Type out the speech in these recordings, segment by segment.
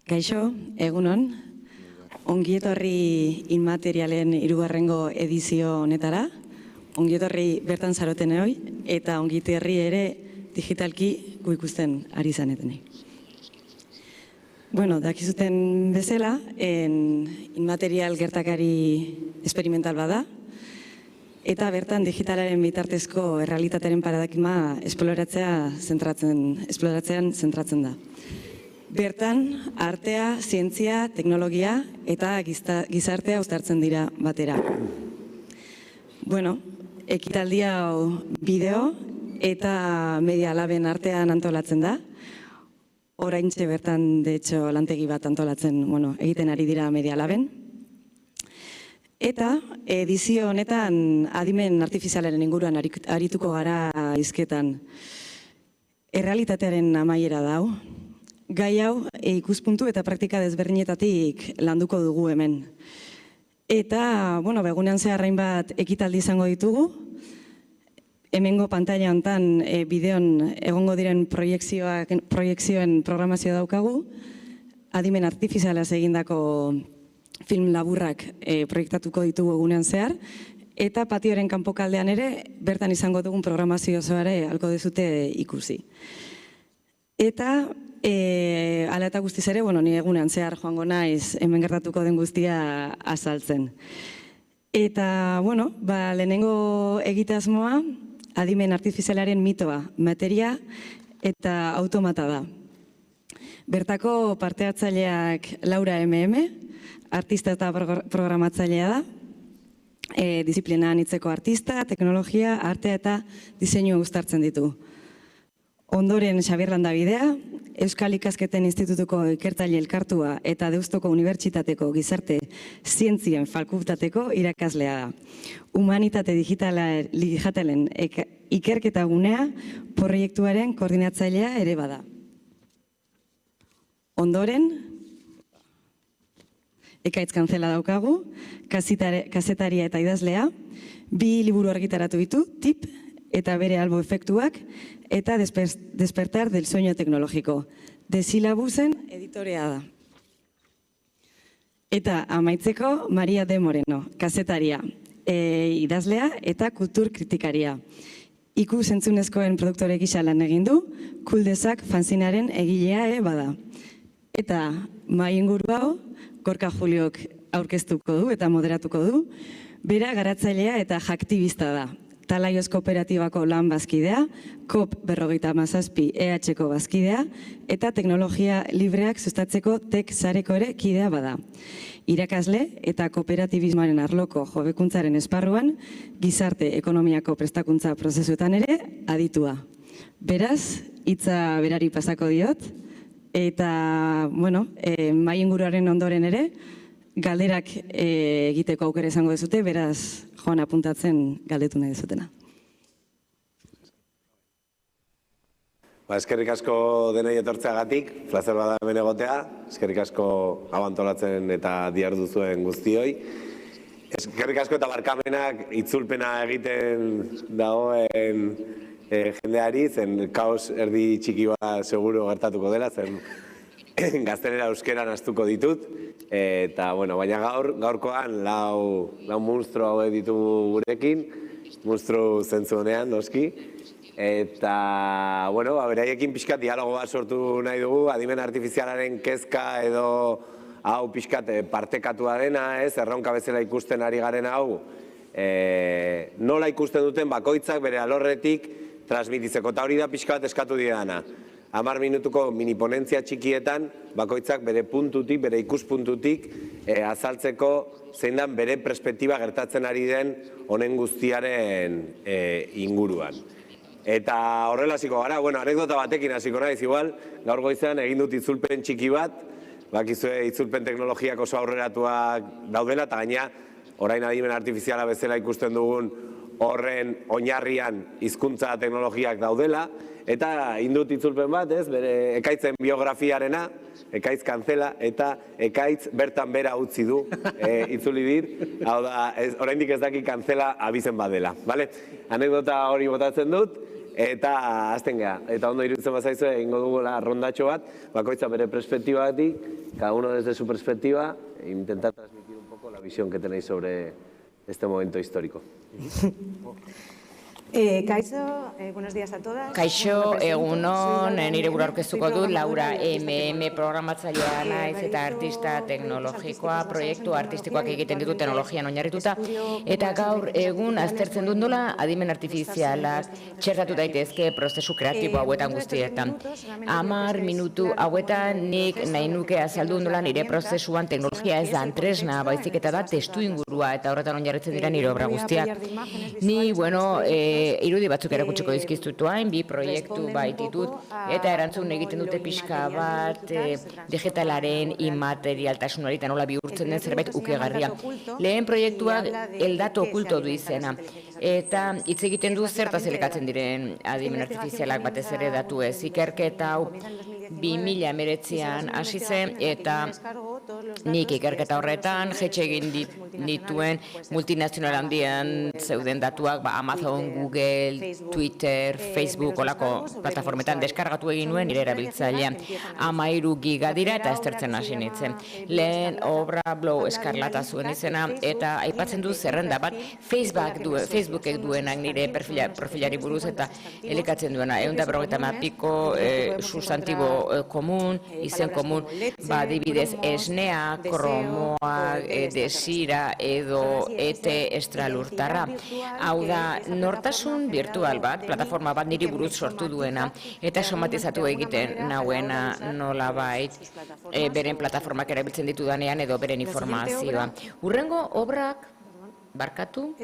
Kaixo, egunon, ongietorri inmaterialen hirugarrengo edizio honetara, ongietorri bertan zarotenei eta ongietorri ere digitalki gu ikusten ari zanetenei. Bueno, dakizuten bezala, inmaterial gertakari esperimental bada, eta bertan digitalaren bitartezko errealitatearen paradigma esploratzean zentratzen da. Bertan, artea, zientzia, teknologia eta gizartea uztartzen dira batera. Bueno, ekitaldi hau bideo eta media laben artean antolatzen da. Oraintxe bertan, de hecho, lantegi bat antolatzen, egiten ari dira media laben. Eta edizio honetan adimen artifizialaren inguruan arituko gara hizketan. Errealitatearen amaiera dau. Gai hau ikuspuntu eta praktika desberdinetatik landuko dugu hemen. Eta, begunean zeharrain bat ekitaldi izango ditugu. Hemengo pantaila hontan bideon egongo diren proiekzioen programazioa daukagu. Adimen artifizialaz egindako film laburrak proiektatuko ditugu egunean zehar. Eta patioren kanpokaldean ere, bertan izango dugun programazio osoare halko dezute ikusi. Eta hala eta guztiz ere, ni egunean zehar joango naiz hemen gertatuko den guztia azaltzen. Eta, lehenengo egitasmoa adimen artifizialaren mitoa, materia eta automata da. Bertako parte hartzaileak Laura MM, artista eta programatzailea da, disiplina anitzeko artista, teknologia, artea eta diseinua uztartzen ditu. Ondoren Xabier Landabidea, Euskal Ikasketen Institutuko ikertzaile elkartua eta Deustoko Unibertsitateko gizarte zientzien fakultateko irakaslea da. Humanitate digitalen ikerketa gunea proiektuaren koordinatzailea ere bada. Ondoren, Ekaitz Kantzela daukagu, kazetaria eta idazlea, 2 liburu argitaratu ditu, TIP eta bere albo efektuak, eta Despertar del sueño tecnológico. Desilabusen editorea da. Eta amaitzeko Maria de Moreno, kazetaria, idazlea eta kultur kritikaria. Ikus entzunezkoen produktore gisa lan egin du, Kuldezak fanzinaren egilea ere bada. Eta mai inguru hau, Gorka Juliok aurkeztuko du eta moderatuko du, bera garatzailea eta jaktibista da. Talaioz Kooperatibako lan bazkidea, COP 57 EH-ko bazkidea, eta teknologia libreak sustatzeko TEK sareko ere kidea bada. Irakasle eta kooperatibismoaren arloko jobekuntzaren esparruan, gizarte ekonomiako prestakuntza prozesuetan ere aditua. Beraz, hitza berari pasako diot, eta, mai inguruaren ondoren ere, galderak egiteko aukera izango dezute, beraz, joan apuntatzen galdetu nahi dezutena. Eskerrik asko denei etortzeagatik, plazer bada hemen egotea, eskerrik asko abantolatzen eta diharduzuen guztioi. Eskerrik asko eta barkamenak itzulpena egiten dagoen jendeari, zen kaos erdi txiki bat seguru gertatuko dela, zen gaztelera euskeran astuko ditut, eta, baina gaurkoan lau monstru hau ditugu gurekin, monstru zentzu honean, noski, eta, beraiekin pixkat dialogo bat sortu nahi dugu, adimen artifizialaren kezka edo hau pixkat partekatua dena, erronka bezala ikusten ari garen hau, nola ikusten duten bakoitzak bere alorretik transmititzeko, eta hori da pixkat eskatu didana. 10 minutuko miniponentzia txikietan, bakoitzak bere puntutik, bere ikuspuntutik azaltzeko zein dan bere perspektiba gertatzen ari den honen guztiaren inguruan. Eta horrela hasiko gara, anekdota batekin hasiko naiz igual, gaur goizean egin dut itzulpen txiki bat, bakizue itzulpen teknologiak oso aurreratuak daudela, eta gaina orain adimen artifiziala bezala ikusten dugun horren oinarrian hizkuntza teknologiak daudela, eta indut itzulpen bat, bere Ekaitzen biografiarena, Ekaitz Kantzela, eta Ekaitz bertan bera utzi du, itzuli dit, hau da, oraindik ez daki Kantzela abizen badela. Anekdota hori botatzen dut, eta azten geha. Eta ondo iruditzen bazaizu, egingo dugula rondatxo bat, bakoitza bere perspektibatik, cada uno desde su perspectiva, intentar transmitir un poco la visión que tenéis sobre este momento histórico. Kaixo, buenos días a todas. Kaixo, egunon, nire gura aurkeztuko dut, Laura programatzailea naiz eta artista teknologikoa, proiektu artistikoak egiten ditu teknologian oinarrituta, eta gaur egun aztertzen dut nola adimen artifizialak txertatu daitezke prozesu kreatibo hauetan guztietan. 10 minutu hauetan nik nahi nuke azaldu nola nire prozesuan teknologia ez da tresna, baizik eta da testu ingurua, eta horretan oinarritzen dira nire obra guztiak. Ni, irudi batzuk erakutsiko dizkizutuain, 2 proiektu baititut, eta erantzun egiten dute pixka bat digitalaren immaterialtasunari eta nola bihurtzen den zerbait ukegarria. Lehen proiektuak el dato okulto du izena, eta hitz egiten du zertaz elikatzen diren adimen artifizialak batez ere datu ez. Ikerketa hau 2019an hasi zen, eta nik ikerketa horretan jetxe egin dituen multinazional handian zeuden datuak, Amazon, Google, Twitter, Facebook, olako plataformetan deskargatu egin nuen nire erabiltzailean. 13 giga dira eta aztertzen hasi nintzen. Lehen obra Blow Eskarlata zuen izena, eta aipatzen du zerrenda bat Facebookek duenak nire profilari buruz, eta elikatzen duena 150 piko sustantibo komun, izen komun, adibidez esnea, kromoa, desira edo ete estralurtarra. Hau da, nortasun virtual bat, plataforma bat niri buruz sortu duena, eta somatizatu egiten nauena nolabait beren plataformak erabiltzen ditudanean edo beren informazioa. Hurrengo obrak, barkatu,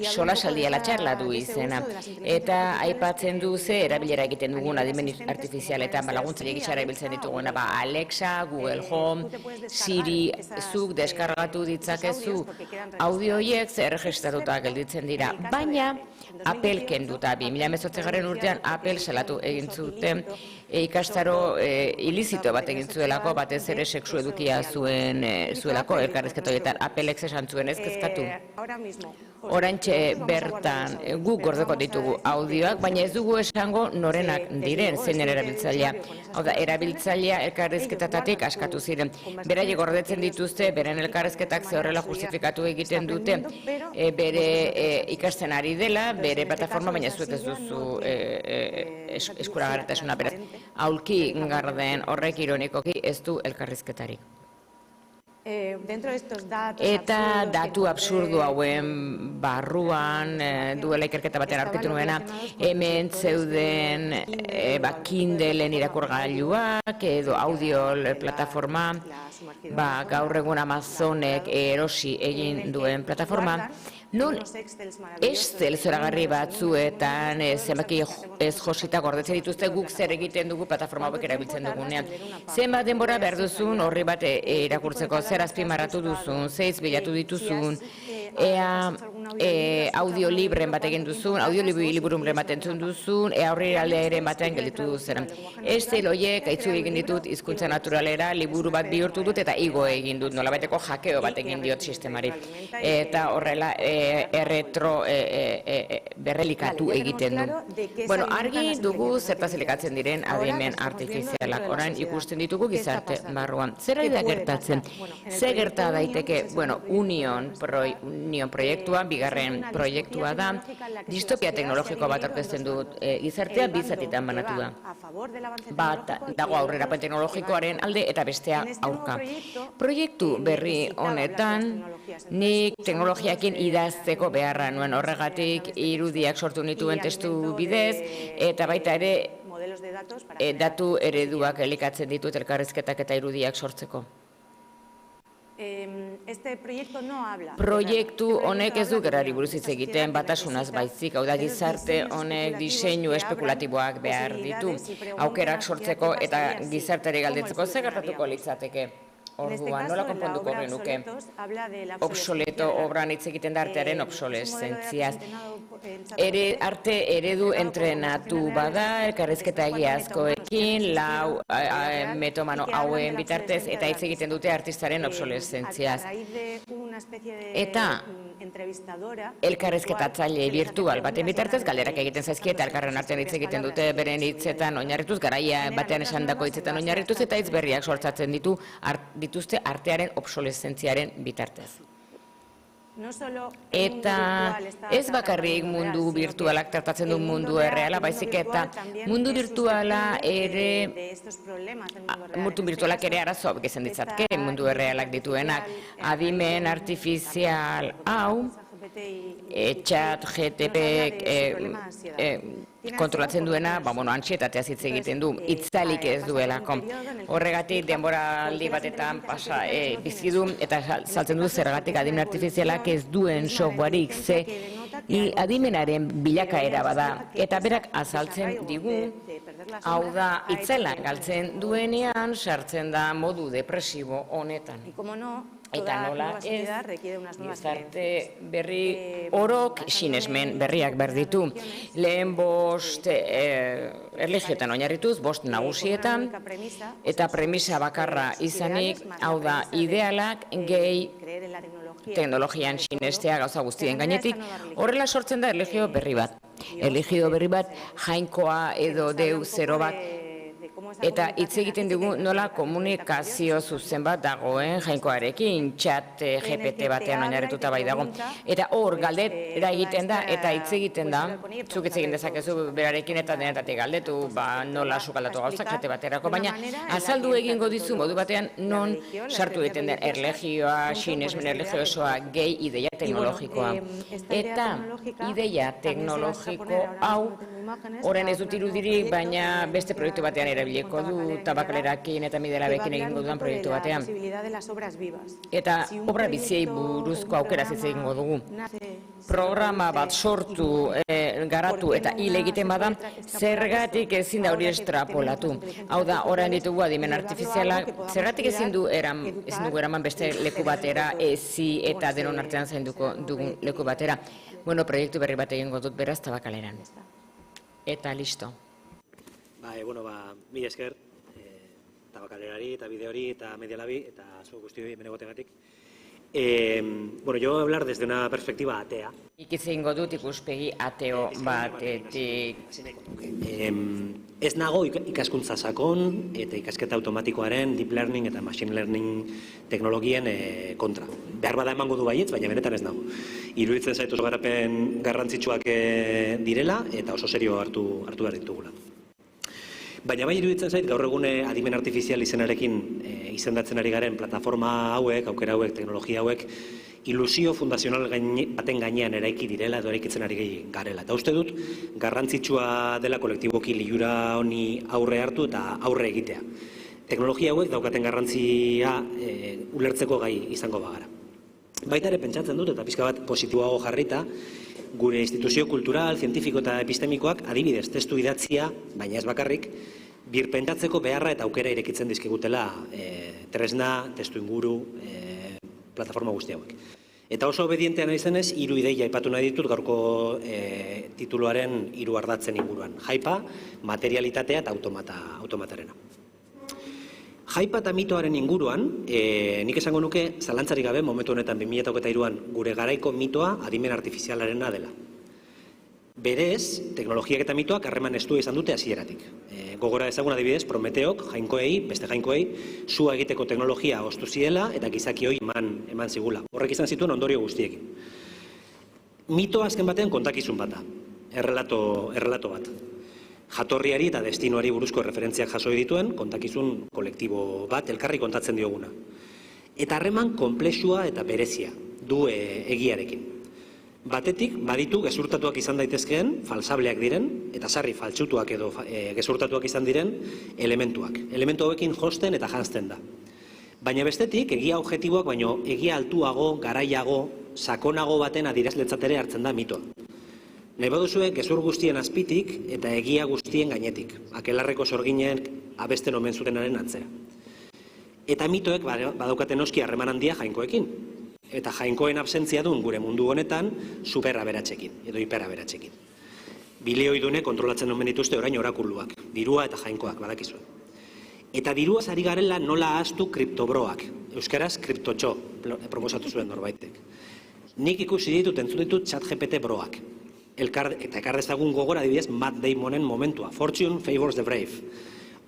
sola saldia la charla du izena, eta aipatzen du ze erabilera egiten dugun adimen artifizialetan, laguntzaile gisa erabiltzen dituguna, Alexa, Google Home, Siri, zuk deskargatu ditzakezu audio horiek erregistratuta gelditzen dira, baina Apple kenduta, 2018 urtean Apple salatu egin zuten ikastaro ilizito bat egin zuelako, batez ere sexu edukia zuelako, elkarrizketa horietan Applek esan zuen ez kezkatu. Orantxe bertan guk gordeko ditugu audioak, baina ez dugu esango norenak diren zeinen erabiltzailea. Hau da, erabiltzailea elkarrizketatatik askatu ziren. Beraiek gordetzen dituzte, beren elkarrizketak ze horrela justifikatu egiten dute bere ikasten ari dela, bere plataforma, baina zuek ez duzu eskuragarritasuna beraz. Aulki garden horrek ironikoki ez du elkarrizketarik. Eta datu absurdu hauen barruan duela ikerketa batean aurkitu nuena, hemen zeuden Kindleen irakurgailuak edo audio plataforma, gaur egun Amazonek erosi egin duen plataforma, non Excel zoragarri batzuetan zenbaki ez josita gordetzen dituzte guk zer egiten dugu plataforma hauek erabiltzen dugunean. Zenbat denbora behar duzun horri bat irakurtzeko, zer azpimarratu duzun, zeiz bilatu dituzun, audio libren bat egin duzun, audio libururen bat entzun duzun, horri aldearen batean gelditu duzen. Excel horiek aitzu egin ditut hizkuntza naturalera, liburu bat bihurtu dut eta igo egin dut, nolabaiteko hakeo bat egin diot sistemari. Eta horrela berrelikatu egiten du. Bueno, argi dugu zertaz elikatzen diren adimen artifizialak. Orain ikusten ditugu gizarte barruan. Zer ari da gertatzen? Zer gerta daiteke? Bueno, Union proiektua, bigarren proiektua da, distopia teknologiko bat aurkezten dut gizartea bizatitan banatu da. Bat dago aurrerapen teknologikoaren alde eta bestea aurka. Proiektu berri honetan, nik teknologiakin idazteko beharra nuen, horregatik irudiak sortu nituen testu bidez, eta baita ere datu ereduak elikatzen ditut elkarrizketak eta irudiak sortzeko. Proiektu honek ez du gerrari buruz hitz egiten batasunaz baizik, hau da gizarte honek diseinu espekulatiboak behar ditu, aukerak sortzeko eta gizarteari galdetzeko zer gertatuko litzateke. Orduan, nola konponduko genuke? Obsoleto obran hitz egiten da artearen obsolescentziaz. Arte eredu entrenatu bada, elkarrizketa egiazkoekin, lau metomano hauen bitartez, eta hitz egiten dute artistaren obsolescentziaz. Eta elkarrizketatzaile virtual baten bitartez, galderak egiten zaizkie eta elkarren artean hitz egiten dute beren hitzetan oinarrituz, garaia batean esandako hitzetan oinarrituz, eta hitz berriak sortzatzen dituzte artearen obsolescentziaren bitartez. Eta ez bakarrik mundu virtualak tratatzen du mundu erreala, baizik eta mundu virtualak ere arazoak izan ditzatke mundu errealak dituenak. Adimen artifizial hau, chat, GTP kontrolatzen duena, antsietateaz hitz egiten du, itzalik ez duelako. Horregatik denboraldi batetan bizi du eta saltzen du zergatik adimen artifizialak ez duen softwareik, ze adimenaren bilakaera bada, eta berak azaltzen digu, hau da itzela galtzen duenean sartzen da modu depresibo honetan. Eta nola ez, gizarte berri orok sinesmen berriak berditu. Lehen bost erlijioetan oinarrituz, bost nagusietan, eta premisa bakarra izanik, hau da idealak gehi teknologian sinestea gauza guztien gainetik, horrela sortzen da erlijio berri bat. Erlijio berri bat jainkoa edo deu zero bat, eta hitz egiten dugu nola komunikazio zuzen bat dagoen jainkoarekin, chat GPT batean oinarrituta bai dago. Eta hor galdera egiten da eta hitz egiten da, zuk hitz egin dezakezu berarekin eta denetatik galdetu, nola sukaldatu gauzak jate baterako, baina azaldu egingo dizu modu batean non sartu egiten den erlijioa, sinesmen erlijiosoa, gehi ideia teknologikoa. Eta ideia teknologiko hau, orain ez dut irudirik, baina beste proiektu batean erabiliko du, tabakalerakin eta midelabekin egingo dudan proiektu batean. Eta obra biziei buruzko aukeraz hitz egingo dugu. Programa bat sortu, garatu eta hil egiten bada, zergatik ezin da hori estrapolatu. Hau da, orain ditugu adimen artifizialak, zergatik ezin dugu eraman beste leku batera, ezi eta denon artean zainduko dugun leku batera. Proiektu berri bat egingo dut beraz tabakaleran. Eta listo. Mila esker, tabakalerari, eta bideori, eta medialabi, eta zu guztioi hemen egotegatik. Yo voy a hablar desde una perspectiva atea. Ikizingo dut ikuspegi ateo batetik. Ez nago ikaskuntza sakon eta ikasketa automatikoaren deep learning eta machine learning teknologien kontra. Behar bada emango du baietz, baina benetan ez nago. Iruditzen zait oso garapen garrantzitsuak direla eta oso serio hartu behar ditugula. Baina bai iruditzen zait, gaur egune adimen artifizial izenarekin izendatzen ari garen plataforma hauek, aukera hauek, teknologia hauek, ilusio fundazional baten gainean eraiki direla edo eraikitzen ari garela. Eta uste dut, garrantzitsua dela kolektiboki lilura honi aurre hartu eta aurre egitea. Teknologia hauek daukaten garrantzia ulertzeko gai izango bagara. Baita ere pentsatzen dut, eta pixka bat positiboago jarrita, gure instituzio kultural, zientifiko eta epistemikoak adibidez testu idatzia, baina ez bakarrik, birpentatzeko beharra eta aukera irekitzen dizkigutela tresna, testu inguru, plataforma guzti hauek. Eta oso obedientea nahi zenez, 3 ideia aipatu nahi ditut gaurko tituluaren 3 ardatzen inguruan. Jaipa, materialitatea eta automatarena. Jaipa eta mitoaren inguruan, nik esango nuke, zalantzarik gabe, momentu honetan 2023an, gure garaiko mitoa adimen artifizialarena dela. Berez, teknologiak eta mitoak harreman estua izan dute hasieratik. Gogora ezagun adibidez, Prometeok, jainkoei, beste jainkoei, sua egiteko teknologia ostu ziela eta gizakioi eman zigula. Horrek izan zituen ondorio guztiekin. Mito azken batean kontakizun bat da, errelato bat. Jatorriari eta destinoari buruzko referentziak jasoi dituen, kontakizun kolektibo bat, elkarri kontatzen dioguna. Eta harreman konplexua eta berezia du egiarekin. Batetik, baditu gezurtatuak izan daitezkeen, falsableak diren, eta sarri faltsutuak edo gezurtatuak izan diren elementuak. Elementu hauekin josten eta janzten da. Baina bestetik, egia objektiboak, baino egia altuago, garaiago, sakonago baten adierazletzatere hartzen da mitoa. Nahi baduzue, gezur guztien azpitik eta egia guztien gainetik, akelarreko sorginen abesten omen zutenaren atzera. Eta mitoek badaukaten noski harreman handia jainkoekin. Eta jainkoen absentzia duen gure mundu honetan superaberatsekin, edo hiperaberatsekin. Bileoidune kontrolatzen omen dituzte orain orakuluak, dirua eta jainkoak, badakizue. Eta diruaz ari garela nola ahaztu kriptobroak, euskaraz kriptotxo, proposatu zuen norbaitek. Nik ikusi ditut, entzun ditut ChatGPT broak. Eta ekar dezagun gogora adibidez Matt Damonen momentua, Fortune favors the brave.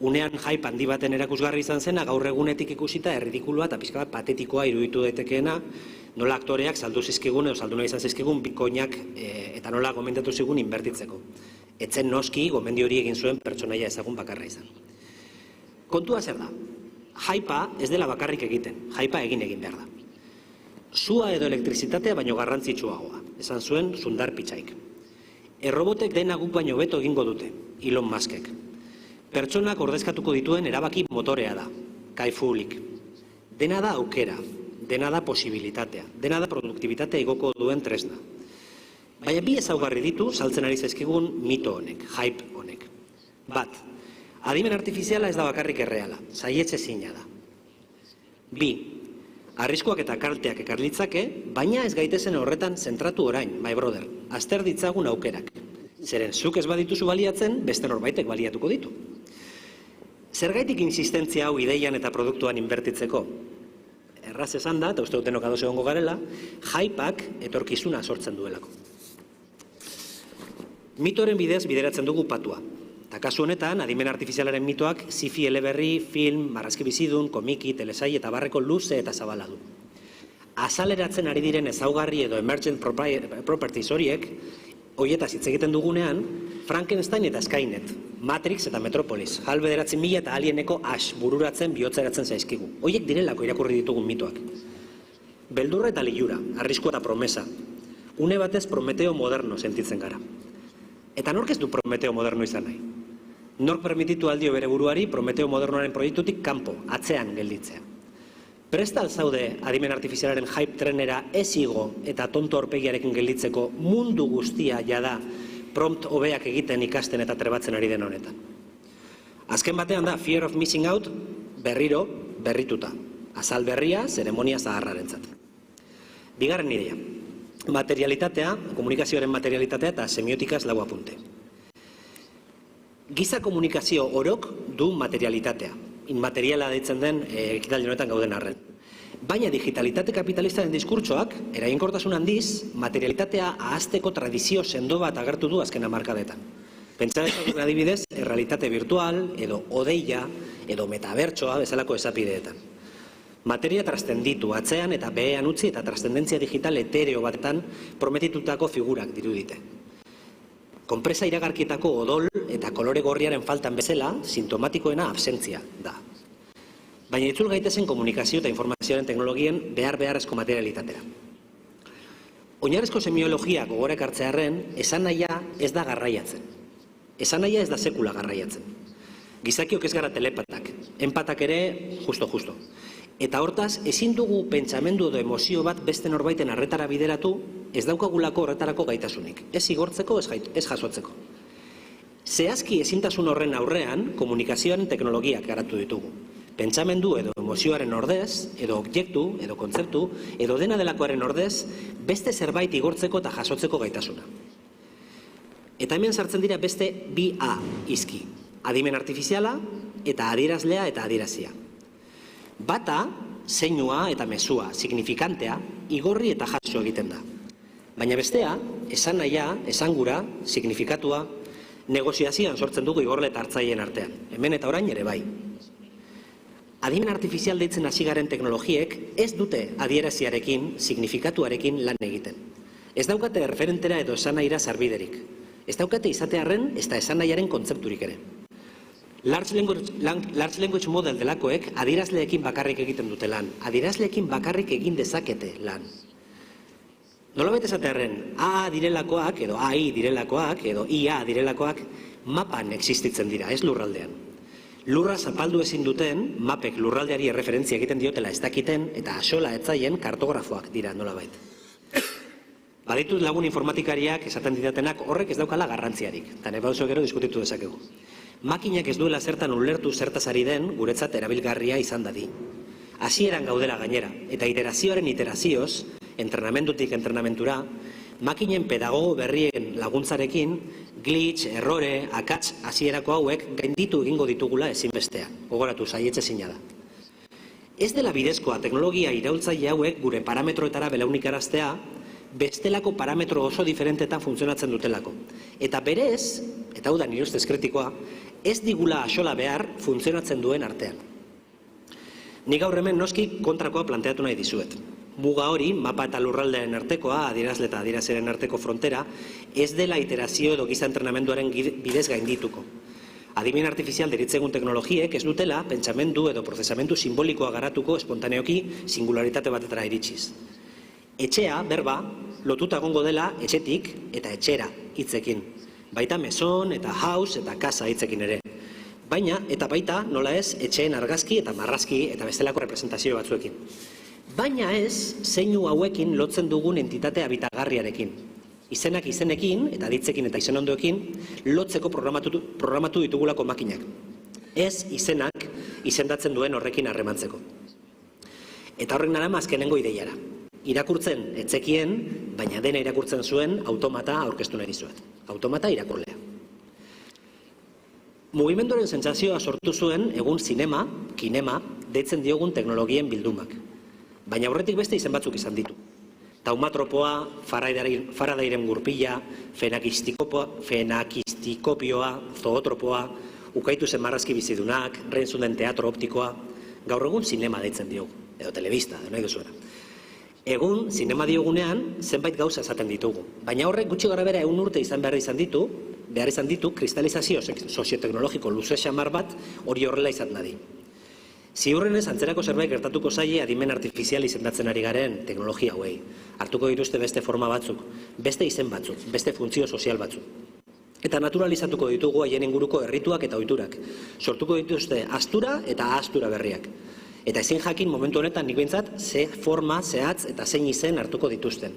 Unean hype handi baten erakusgarri izan zena, gaur egunetik ikusita erridikulua eta pixka bat patetikoa iruditu daitekeena, nola aktoreak saldu zizkigun edo saldu nahi izan zizkigun bitcoinak eta nola gomendatu zigun inbertitzeko. Etzen noski gomendi hori egin zuen pertsonaia ezagun bakarra izan. Kontua zer da? Hypea ez dela bakarrik egiten, hypea egin behar da. Sua edo elektrizitatea baino garrantzitsuagoa, esan zuen Sundar Pichaik. Errobotek dena guk baino beto egingo dute, Elon Muskek. Pertsonak ordezkatuko dituen erabaki motorea da, Kai-Fu-lik. Dena da aukera, dena da posibilitatea, dena da produktibitatea igoko duen tresna. Baina bi ezaugarri ditu saltzen ari zaizkigun mito honek, hype honek. Bat, adimen artifiziala ez da bakarrik erreala, saietze zina da. Bi, arriskuak eta kalteak ekar litzake, baina ez gaitezen horretan zentratu orain, my brother, azter ditzagun aukerak. Zeren zuk ez badituzu baliatzen, beste norbaitek baliatuko ditu. Zergaitik insistentzia hau ideian eta produktuan inbertitzeko? Erraz esan da, eta uste dutenok ados egongo garela, hypeak etorkizuna sortzen duelako. Mitoren bidez bideratzen dugu patua. Eta kasu honetan, adimen artifizialaren mitoak sci-fi eleberri, film, marrazki bizidun, komiki, telesai eta barreko luze eta zabala du. Azaleratzen ari diren ezaugarri edo emergent properties horiek, hoietaz hitz egiten dugunean, Frankenstein eta Skynet, Matrix eta Metropolis, HAL 9.000 eta Alieneko Ash bururatzen bihotzeratzen zaizkigu. Hoiek direlako irakurri ditugun mitoak. Beldurra eta lilura, arrisku eta promesa. Une batez Prometeo moderno sentitzen gara. Eta nork ez du Prometeo moderno izan nahi? Nork permititu aldio bere buruari Prometeo modernoaren proiektutik kanpo, atzean gelditzea. Presta alzaude adimen artifizialaren hype trenera ez igo eta tonto aurpegiarekin gelditzeko mundu guztia jada prompt hobeak egiten ikasten eta trebatzen ari den honetan. Azken batean da fear of missing out berriro berrituta. Azal berria zeremonia zaharrarentzat. Bigarren idea. Materialitatea, komunikazioaren materialitatea eta semiotikaz lau apunte. Giza komunikazio orok du materialitatea. Inmateriala deitzen den ekitaldi honetan gauden arren. Baina digitalitate kapitalistaren diskurtsoak, eraginkortasun handiz, materialitatea ahazteko tradizio sendo bat agertu du azken hamarkadetan. Pentsa dezagun adibidez, errealitate virtual, edo odeia, edo metabertsoa bezalako esapideetan. Materia trastenditu, atzean eta behean utzi eta trastendentzia digital etereo batetan prometitutako figurak dirudite. Konpresa iragarkietako odol eta kolore gorriaren faltan bezala, sintomatikoena absentzia da. Baina itzul gaitezen komunikazio eta informazioaren teknologien beharrezko materialitatera. Oinarrizko semiologia gogorek hartzearren, esanahia ez da garraiatzen. Esanahia ez da sekula garraiatzen. Gizakiok ez gara telepatak, empatak ere justo. Eta hortaz, ezin dugu pentsamendu edo emozio bat beste norbaiten arretara bideratu, ez daukagulako horretarako gaitasunik. Ez igortzeko, ez jasotzeko. Zehazki ezintasun horren aurrean, komunikazioaren teknologiak garatu ditugu. Pentsamendu edo emozioaren ordez, edo objektu, edo kontzeptu, edo dena delakoaren ordez, beste zerbait igortzeko eta jasotzeko gaitasuna. Eta hemen sartzen dira beste bi A izki. Adimen artifiziala eta adierazlea eta adierazia. Bata, zeinua eta mezua, signifikantea, igorri eta jaso egiten da. Baina bestea, esanahia, esangura, signifikatua, negoziazioan sortzen dugu igorle eta hartzaileen artean. Hemen eta orain ere bai. Adimen artifizial deitzen hasi garen teknologiek ez dute adieraziarekin, signifikatuarekin lan egiten. Ez daukate referentera edo esanaira sarbiderik. Ez daukate izatearren ez da esanahiaren kontzepturik ere. Large language model delakoek adierazleekin bakarrik egiten dute lan. Adierazleekin bakarrik egin dezakete lan. Nolabait esatearren, A direlakoak, edo AI direlakoak, edo IA direlakoak, mapan existitzen dira, ez lurraldean. Lurra zapaldu ezin duten, mapek lurraldeari erreferentzia egiten diotela ez dakiten, eta axola etzaien kartografoak dira nolabait. Baditut lagun informatikariak esaten didatenak horrek ez daukala garrantziarik, eta nire baduzo gero diskutitu dezakegu. Makinak ez duela zertan ulertu zertaz ari den guretzat erabilgarria izan dadi. Hasieran gaudela gainera, eta iterazioaren iterazioz, entrenamendutik entrenamentura, makinen pedagogo berrien laguntzarekin, glitch, errore, akats hasierako hauek gainditu egingo ditugula ezinbestean. Gogoratu, saietze zina da. Ez dela bidezkoa teknologia iraultzaile hauek gure parametroetara belaunik-araztea, bestelako parametro oso diferentetan funtzionatzen dutelako. Eta berez, eta hau da nire ustez kritikoa, ez digula axola behar funtzionatzen duen artean. Nik gaur hemen noski kontrakoa planteatu nahi dizuet. Muga hori, mapa eta lurraldeen artekoa, adierazle eta adierazeren arteko frontera, ez dela iterazio edo giza entrenamenduaren bidez gaindituko. Adimen artifizial deritzegun teknologiek ez dutela pentsamendu edo prozesamendu simbolikoa garatuko espontaneoki singularitate batetara iritsiz. Etxea, berba, lotuta egongo dela etxetik eta etxera hitzekin. Baita meson eta house eta casa hitzekin ere. Baina, eta baita, nola ez, etxeen argazki eta marrazki eta bestelako representazio batzuekin. Baina ez, zeinu hauekin lotzen dugun entitate habitagarriarekin. Izenak izenekin, eta ditzekin eta izen ondoekin, lotzeko programatu ditugulako makinak. Ez izenak izendatzen duen horrekin harremantzeko. Eta horrek narama azkenengo ideiara. Irakurtzen etzekien, baina dena irakurtzen zuen automata aurkeztu nahi dizuet. Automata irakurlea. Mugimenduaren sentsazioa sortu zuen egun zinema, kinema, deitzen diogun teknologien bildumak. Baina aurretik beste izen batzuk izan ditu. Taumatropoa, Faradairen gurpila, fenakistikopioa, zootropoa, ukaituzen marrazki bizidunak, Reinzunden teatro optikoa, gaur egun zinema deitzen diogu, edo telebista, nahi duzuena. Egun, zinema diogunean, zenbait gauza esaten ditugu. Baina horrek gutxi gorabehera 100 urte behar izan ditu, kristalizazio sozioteknologiko luze xamar bat hori horrela izan dadi. Ziurrenez, antzerako zerbait gertatuko zaie adimen artifizial izendatzen ari garen teknologia hauei. Hartuko dituzte beste forma batzuk, beste izen batzuk, beste funtzio sozial batzuk. Eta naturalizatuko ditugu haien inguruko errituak eta ohiturak. Sortuko dituzte astura eta ahaztura berriak. Eta ezin jakin momentu honetan nik behintzat ze forma, zehatz eta zein izen hartuko dituzten.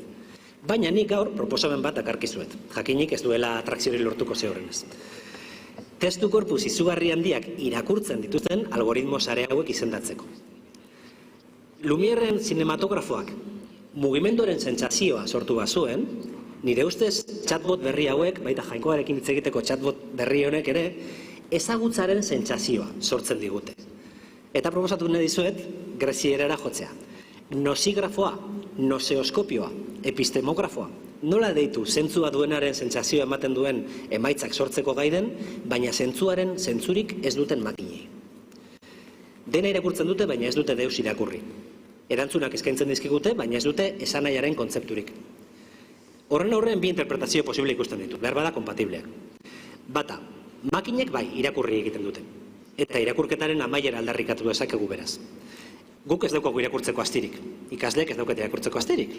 Baina nik gaur proposamen bat akarkizuet. Jakinik ez duela atrakziori lortuko ziurrenez. Testu korpus izugarri handiak irakurtzen dituzten algoritmo sare hauek izendatzeko. Lumierren zinematografoak mugimenduaren sentsazioa sortu bazuen, nire ustez chatbot berri hauek, baita Jainkoarekin hitz egiteko chatbot berri honek ere, ezagutzaren sentsazioa sortzen digute. Eta proposatu nahi dizuet, grezierara jotzea. Nosigrafoa, noseoskopioa, epistemografoa, nola deitu zentzua duenaren sentsazioa ematen duen emaitzak sortzeko gaiden, baina zentzuaren zentzurik ez duten makinei. Dena irakurtzen dute, baina ez dute deus irakurri. Erantzunak eskaintzen dizkigute, baina ez dute esanaiaren kontzepturik. Horren aurrean bi interpretazio posible ikusten ditu, behar bada kompatibleak. Bata, makinek bai irakurri egiten dute. Eta irakurketaren amaiera aldarrikatu dezakegu beraz. Guk ez daukagu irakurtzeko astirik. Ikasleek ez daukete irakurtzeko astirik.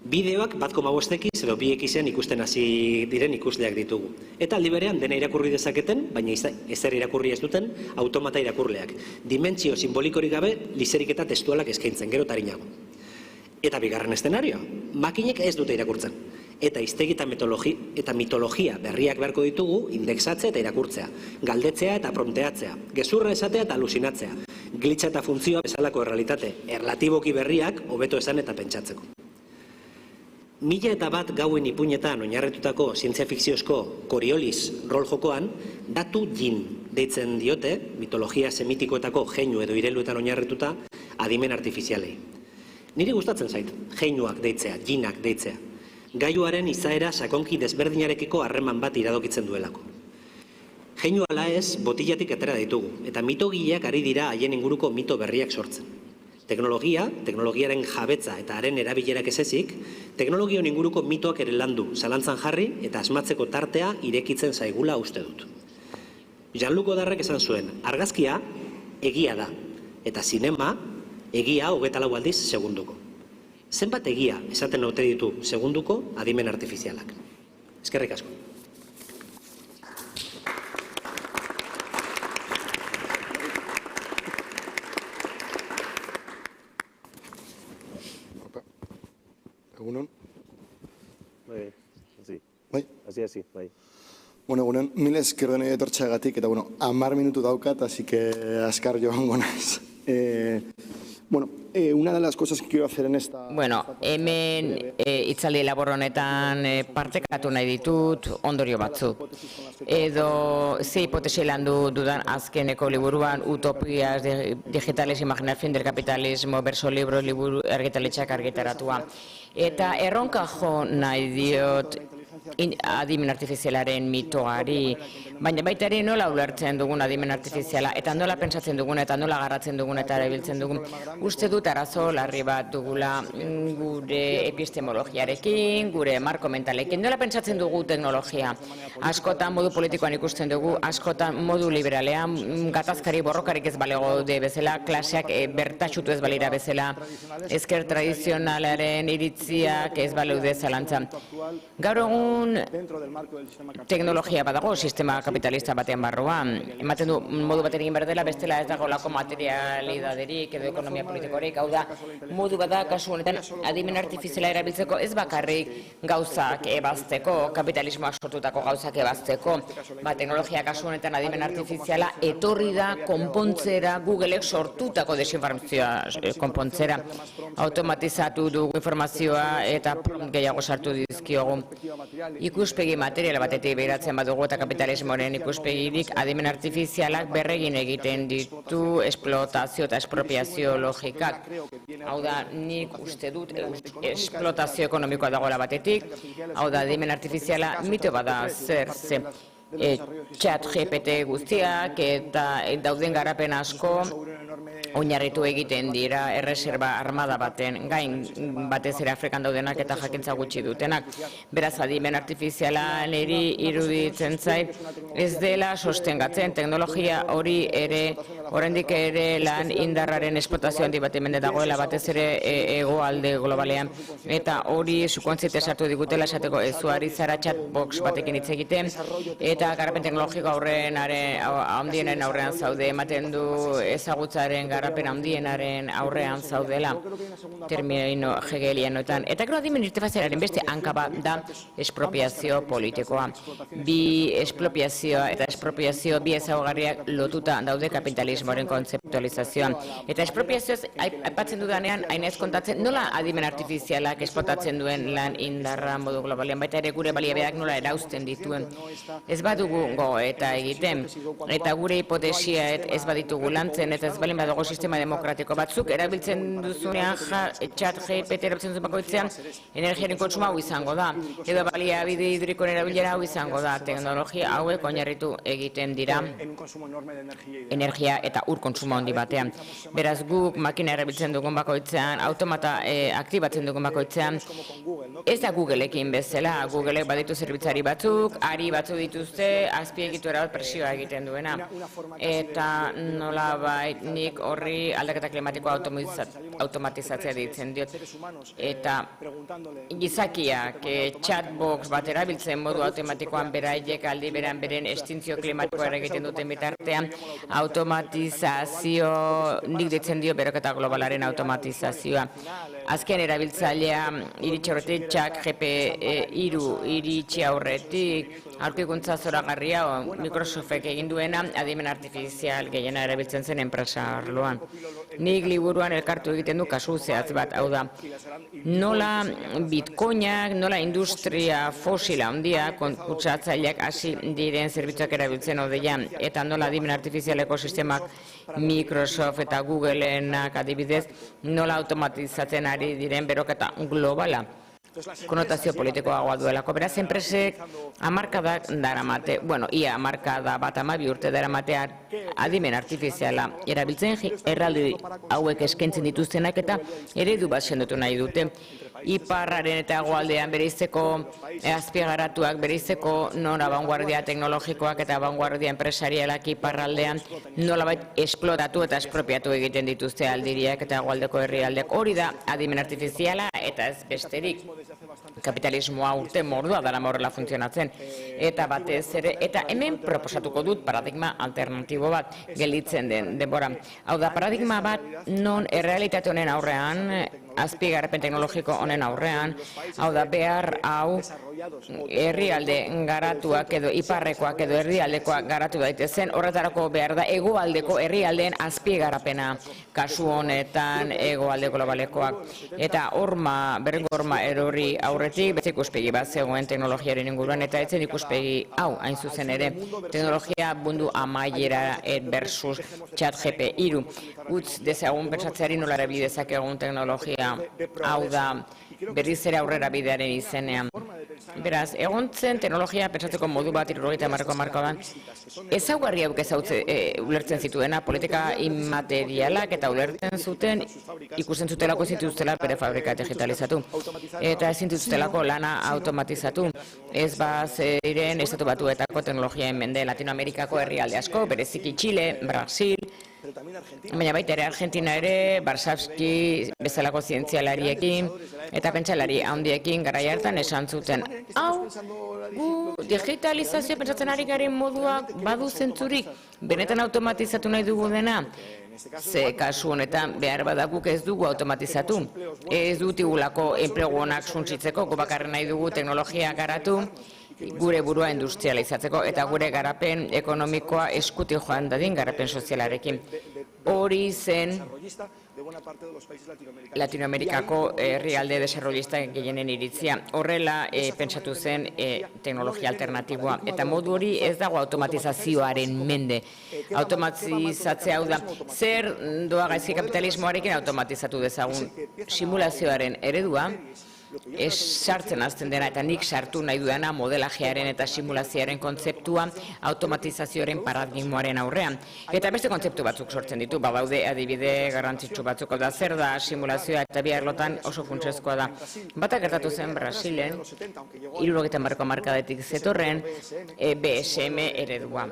Bideoak 1,5x edo 2x-ean ikusten hasi diren ikusleak ditugu. Eta aldi berean dena irakurri dezaketen, baina ezer irakurri ez duten automata irakurleak. Dimentsio simbolikorik gabe lizerik eta testualak eskaintzen, gero tarinago. Eta bigarren eszenarioa, makinek ez dute irakurtzen. Eta hiztegi eta mitologia berriak beharko ditugu indexatzea eta irakurtzea, galdetzea eta prompteatzea, gezurra esatea eta alusinatzea, glitcha eta funtzioa bezalako errealitate, erlatiboki berriak hobeto esan eta pentsatzeko. 1001 gauen ipuinetan oinarritutako zientzia fikziozko Coriolis rol jokoan, datu jin deitzen diote, mitologia semitikoetako jeinu edo ireluetan oinarrituta, adimen artifizialei. Niri gustatzen zait, jeinuak deitzea, jinak deitzea. Gailuaren izaera sakonki desberdinarekiko harreman bat iradokitzen duelako. Jeinu ala ez, botillatik atera ditugu, eta mitogileak ari dira haien inguruko mito berriak sortzen. Teknologiaren jabetza eta haren erabilerak ez ezik, teknologion inguruko mitoak ere landu, zalantzan jarri eta asmatzeko tartea irekitzen zaigula uste dut. Jean-Luc Godardek esan zuen, argazkia egia da, eta zinema egia 24 aldiz segunduko. Zenbat egia esaten ote ditu segunduko adimen artifizialak. Eskerrik asko. Egunon? Bai, hasi. Bai? Hasi, bai. Bueno, egunon, mila esker denei etortxeagatik, eta 10 minutu daukat, así que azkar joango naiz. Bueno, una de las cosas que quiero hacer en esta... Bueno, hemen hitzaldi labor honetan partekatu nahi ditut ondorio batzuk. Edo ze hipotesi landu dudan azkeneko liburuan Utopias digitales, imaginación del capitalismo, verso libro, liburu argitaletxeak argitaratua. Eta erronka jo nahi diot adimen artifizialaren mitoari, baina baita ere nola ulertzen dugun adimen artifiziala, eta nola pentsatzen dugun, eta nola garratzen dugun, eta erabiltzen dugun. Uste dut arazo larri bat dugula gure epistemologiarekin, gure marko mentalekin. Nola pentsatzen dugu teknologia? Askotan modu politikoan ikusten dugu, askotan modu liberalean, gatazkari borrokarik ez balego de bezala, klaseak bertatxutu ez balira bezala, ezker tradizionalaren iritziak ez baleude zalantzan. Gaur egun teknologia badago sistema kapitalista batean barruan. Ematen du modu batean egin behar dela, bestela ez dago lako materialidaderik edo ekonomia politikorik. Hau da, modu bada kasu honetan adimen artifiziala erabiltzeko ez bakarrik gauzak ebazteko, kapitalismoak sortutako gauzak ebazteko. Teknologia kasu honetan adimen artifiziala etorri da konpontzera, Googleek sortutako desinformazioa konpontzera. Automatizatu dugu informazioa eta gehiago sartu dizkiogu. Ikuspegi material batetik behiratzen badugu eta kapitalismoaren ikuspegirik adimen artifizialak berregin egiten ditu esplotazio eta espropiazio logikak. Hau da, nik uste dut esplotazio ekonomikoa dagoela batetik, hau da, adimen artifiziala mito bada zer chat GPT guztiak eta dauden garapen asko oinarritu egiten dira erreserba armada baten gain, batez ere Afrikan daudenak eta jakintza gutxi dutenak. Beraz, adimen artifiziala niri iruditzen zait ez dela sostengatzen teknologia hori ere, oraindik ere lan indarraren esplotazio handi bat hemen dagoela, batez ere hegoalde globalean, eta hori subkontziente sartu digutela esateko ezuari zara chatbox batekin hitz egiten, eta garapen teknologiko handienen aurrean zaude, ematen du ezagutzaren garapen handienaren aurrean zaudela termino hegelianoetan. Eta gero adimen artifizialaren beste hanka bat da espropiazio politikoa. Bi espropiazioa eta espropiazio bi ezaugarriak lotuta daude kapitalismoaren kontzeptualizazioan. Eta espropiazioz aipatzen dudanean hain ez kontatzen nola adimen artifizialak esplotatzen duen lan indarra modu globalean, baita ere gure baliabideak nola erauzten dituen. Ez badugu gogoeta egiten, eta gure hipotesia ez baditugu lantzen, eta ez balin badago sistema demokratiko batzuk, erabiltzen duzunean chat GPT erabiltzen duzun bakoitzean energiaren kontsumo hau izango da, edo baliabide hidrikoen erabilera hau izango da. Teknologia hauek oinarritu egiten dira energia eta ur kontsumo handi batean. Beraz, guk makina erabiltzen dugun bakoitzean, automata aktibatzen dugun bakoitzean, ez da Googleekin bezala, Googleek baditu zerbitzari batzuk, ari batzu dituzte, azpiegitura bat presioa egiten duena. Eta nolabait nik horri aldaketa klimatikoa automatizatzea ditzen diot. Eta gizakiak chatbox bat erabiltzen modu automatikoan beraiek aldi beran beren estintzio klimatikoa egiten duten bitartean, automatizazio nik ditzen dio beroketa globalaren automatizazioa. Azken erabiltzailea iritsi aurretik, chat GPT-3 iritsi aurretik, aurkikuntza zoragarria Microsoftek egin duena adimen artifizial gehiena erabiltzen zen enpresa arloan. Nik liburuan elkartu egiten du kasu zehatz bat, hau da, nola bitcoinak, nola industria fosila handia kutsatzaileak hasi diren zerbitzuak erabiltzen odeian, eta nola adimen artifizialeko sistemak Microsoft eta Googlenak adibidez, nola automatizatzen ari diren beroketa globala. Konotazio politikoagoa duelako. Beraz, enpresek hamarkadak daramate, ia hamarkada bat 12 urte daramatean adimen artifiziala erabiltzen erraldi hauek eskaintzen dituztenak eta eredu bat sendotu nahi dute. Iparraren eta hegoaldean bereizeko azpiegaratuak, bereizeko nora abanguardia teknologikoak eta abanguardia enpresarialak iparraldean nolabait esplotatu eta espropiatu egiten dituzte aldiriak eta hegoaldeko herrialdeak. Hori da adimen artifiziala eta ez besterik. Kapitalismoa urte mordua dara horrela funtzionatzen. Eta batez ere, eta hemen proposatuko dut paradigma alternatibo bat gelditzen den denbora. Hau da, paradigma bat non errealitate honen aurrean azpigarapen teknologiko honen aurrean, hau da behar hau herrialde garatuak edo iparrekoak edo herrialdekoak garatu daitezen, horretarako behar da hegoaldeko herrialdeen azpigarapena, kasu honetan hegoalde globalekoak. Eta berrengo horma erori aurretik, beste ikuspegi bat zegoen teknologiaren inguruan, eta etzen ikuspegi hau hain zuzen ere, teknologia mundu amaiera versus ChatGPT 3. Utz dezagun pentsatzeari nola erabili dezakegun teknologia, hau da berriz ere aurrera bidearen izenean. Beraz, egon zen teknologia pentsatzeko modu bat 70 hamarkadan, ezaugarri hauk ulertzen zituena, politika immaterialak eta ulertzen zuten, ikusten zutelako zituztela bere fabrika digitalizatu. Eta ezin zituztelako lana automatizatu. Ez ziren Estatu Batuetako teknologiaen mende Latinoamerikako herrialde asko, bereziki Chile, Brasil, baina baita ere Argentina ere, Barsavski bezalako zientzialariekin eta pentsalari handiekin garai hartan esan zuten. Hau, digitalizazio pentsatzen ari garen moduak badu zentzurik, benetan automatizatu nahi dugu dena. Ze kasu honetan behar badakuk ez dugu automatizatu. Ez dutigulako enplegu honak suntsitzeko, bakarren nahi dugu teknologia garatu, gure burua industrializatzeko eta gure garapen ekonomikoa eskutik joan dadin garapen sozialarekin. Hori zen Latinoamerikako herrialde desarrollista gehienen iritzia. Horrela pentsatu zen teknologia alternatiboa. Eta modu hori ez dago automatizazioaren mende. Automatizatzea hau da, zer doa gaizki kapitalismoarekin automatizatu dezagun simulazioaren eredua, sartzen azten dena eta nik sartu nahi dudana modelajearen eta simulazioaren kontzeptua automatizazioaren paradigmoaren aurrean. Eta beste kontzeptu batzuk sortzen ditu, badaude adibide garrantzitsu batzuk, da zer da simulazioa eta bi arlotan oso funtsezkoa da. Bata gertatu zen Brasilen, 70 hamarkadetik zetorren BSM eredua.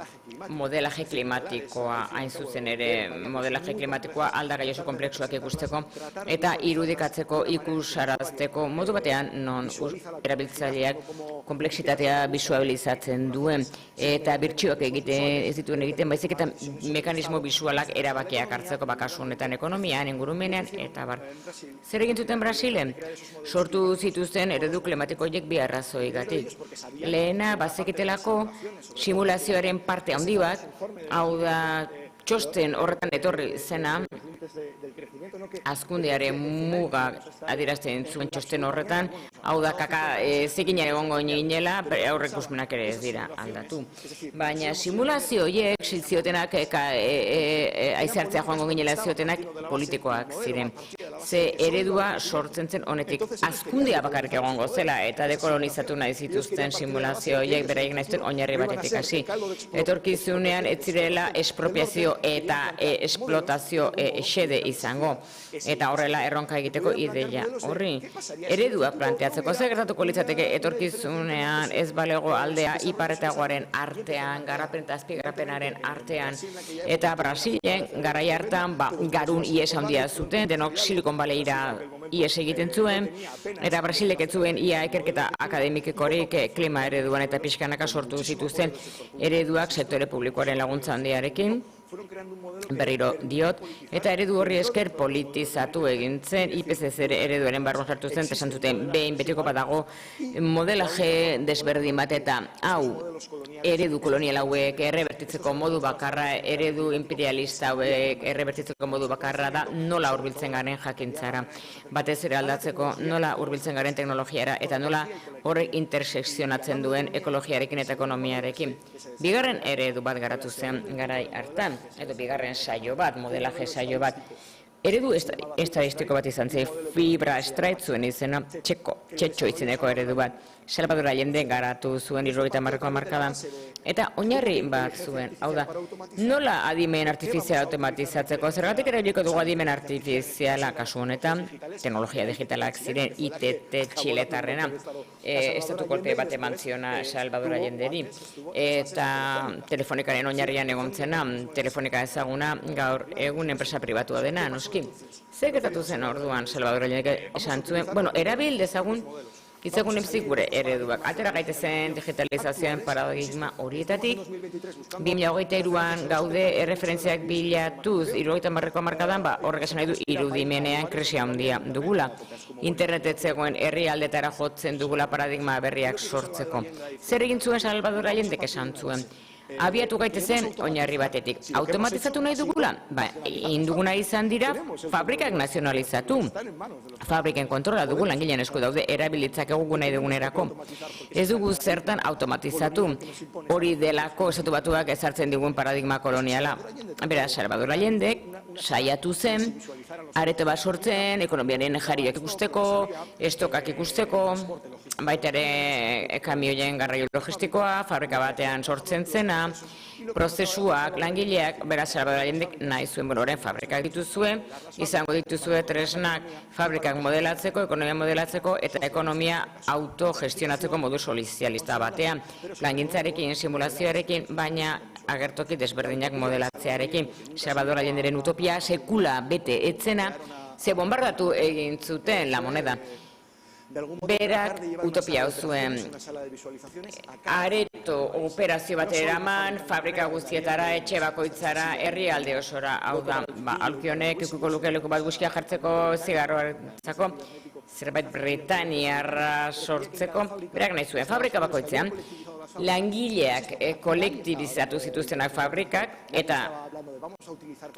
Modelaje klimatikoa hain zuzen ere, modelaje klimatikoa aldagai oso kompleksuak ikusteko eta irudikatzeko ikusarazteko modu batean non erabiltzaileak kompleksitatea bisualizatzen duen eta birtsioak ez dituen egiten, baizik eta mekanismo bisualak erabakiak hartzeko bakasu honetan ekonomian, ingurumenean eta bar. Zer egin zuten Brasilen? Sortu zituzten eredu klimatikoiek bi arrazoigatik. Lehena bazekitelako simulazioaren parte handi bat, hau da txosten horretan etorri zena, hazkundearen muga adierazten zuen txosten horretan, hau da zekinan egongo ginela, aurreikuspenak ere ez dira aldatu. Baina simulazio horiek ziotenak, aizartzea joango ginela ziotenak politikoak ziren. Ze eredua sortzen zen honetik hazkundea bakarrik egongo zela eta dekolonizatu nahi zituzten simulazio horiek beraiek nahi zuten oinarri batetik hasi. Etorkizunean ez zirela espropiazio eta esplotazio xede izango. Eta horrela erronka egiteko ideia horri. Eredua planteatzeko zer gertatuko litzateke etorkizunean ez balego aldea iparretagoaren artean, garapen eta azpigarapenaren artean. Eta Brasilen garai hartan garun ies handia zuten, denok Silicon Valleyra ies egiten zuen, eta Brasilek ez zuen ia ikerketa akademikorik klima ereduan eta pixkanaka sortu zituzten ereduak sektore publikoaren laguntza handiarekin. Berriro diot, eta eredu horri esker politizatu egin zen, IPCC ereduaren barruan sartu zen, esan zuten behin betiko badago modelaje desberdin bat eta hau eredu kolonial hauek errebertitzeko modu bakarra, eredu imperialista hauek errebertitzeko modu bakarra da nola hurbiltzen garen jakintzara. Batez ere aldatzeko nola hurbiltzen garen teknologiara eta nola horrek intersekzionatzen duen ekologiarekin eta ekonomiarekin. Bigarren eredu bat garatu zen garai hartan, edo bigarren saio bat, modelaje saio bat. Eredu estadistiko bat izan zen, fibra estraitzuen izena, txetxo izeneko eredu bat. Salvador Allende garatu zuen 70 hamarkadan. Eta oinarri bat zuen, hau da, nola adimen artifiziala automatizatzeko, zergatik erabiliko dugu adimen artifiziala kasu honetan, teknologia digitalak ziren ITT txiletarrena, estatu kolpe bat eman ziona Salvador Allenderi, eta telefonikaren oinarrian egon zena, telefonika ezaguna gaur egun enpresa pribatua dena, noski. Zer gertatu zen orduan Salvador Allende esan zuen, erabil dezagun Itzegun ipzik gure ereduak. Atera gaitezen digitalizazioen paradigma horietatik, 2023an gaude erreferentziak bilatuz 70ko hamarkadan, horrek esan nahi du irudimenean krisi handia dugula. Internet ez zegoen herrialdetara jotzen dugula paradigma berriak sortzeko. Zer egin zuen Salvador Allendek esan zuen? Abiatu gaitezen oinarri batetik. Automatizatu nahi dugula? Induguna izan dira fabrikak nazionalizatu. Fabriken kontrola dugu langileen esku daude erabilitzak egugu nahi dugunerako. Ez dugu zertan automatizatu. Hori delako Estatu Batuak ezartzen digun paradigma koloniala. Beraz, Salvador Allendek saiatu zen, areto bat sortzen, ekonomiaren jarioak ikusteko, estokak ikusteko, baita ere kamioien garraio logistikoa, fabrika batean sortzen zena, prozesuak, langileak, beraz Salvador Allendek nahi zuen, orain fabrikak dituzue, izango dituzue tresnak fabrikak modelatzeko, ekonomia modelatzeko, eta ekonomia autogestionatzeko modu sozialista batean, plangintzarekin, simulazioarekin, baina agertoki desberdinak modelatzearekin. Salvador Allenderen utopia sekula bete etzena, ze bombardatu egin zuten La Moneda. Berak utopia hau zuen areto operazio bat eraman, fabrika guztietara, etxe bakoitzara, herrialde osora, hau da, alkionek ikuko luke leku bat guzkia jartzeko, zigarroa hartzeko, zerbait Britaniarra sortzeko, berak nahi zuen fabrika bakoitzean, langileak kolektibizatu zituztenak fabrikak, eta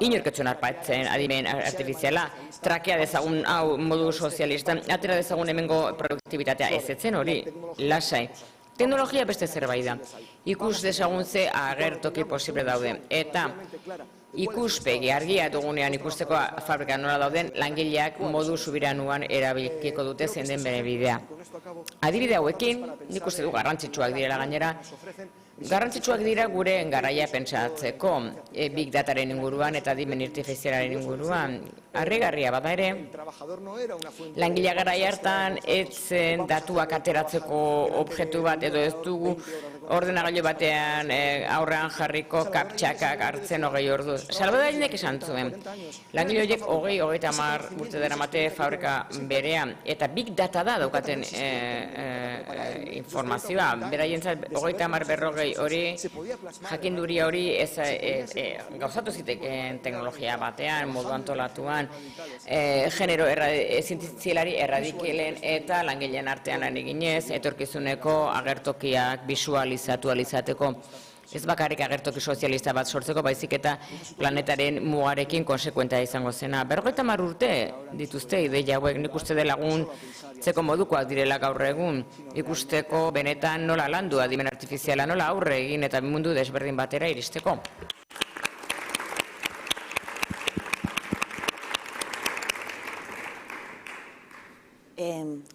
inorketzen arpatzen adimen artifiziala, trakea dezagun hau modu sozialistan, atera dezagun hemengo produktibitatea ez etzen hori, lasai. Teknologia beste zerbait da. Ikus dezagun ze agertoki posible daude. Eta ikuspegi argia dugunean ikusteko fabrika nola dauden, langileak modu subiranuan erabiliko dute zein den bere bidea. Adibide hauekin, nik uste du garrantzitsuak direla gainera, garrantzitsuak dira gure garaia pentsatzeko, big dataren inguruan eta adimen artifizialaren inguruan. Harrigarria bada ere, langilea garaia hartan etzen datuak ateratzeko objektu bat edo ez dugu ordenagailu batean aurrean jarriko kaptxakak hartzen 20 ordu. Salvador Allendek esan zuen, langile horiek 20-30 urte daramate fabrika berean, eta big data da daukaten informazioa. Beraientzat 30-40 hori, jakinduria hori gauzatu zitekeen teknologia batean, modu antolatuan, genero zientzialari erradikelen eta langileen artean lan eginez, etorkizuneko agertokiak bisualizatu alizateko. Ez bakarrik agertoki sozialista bat sortzeko, baizik eta planetaren mugarekin konsekuentea izango zena. 50 urte dituzte ideia hauek, nik uste laguntzeko modukoak direla gaur egun, ikusteko benetan nola landu adimen artifiziala, nola aurre egin eta mundu desberdin batera iristeko.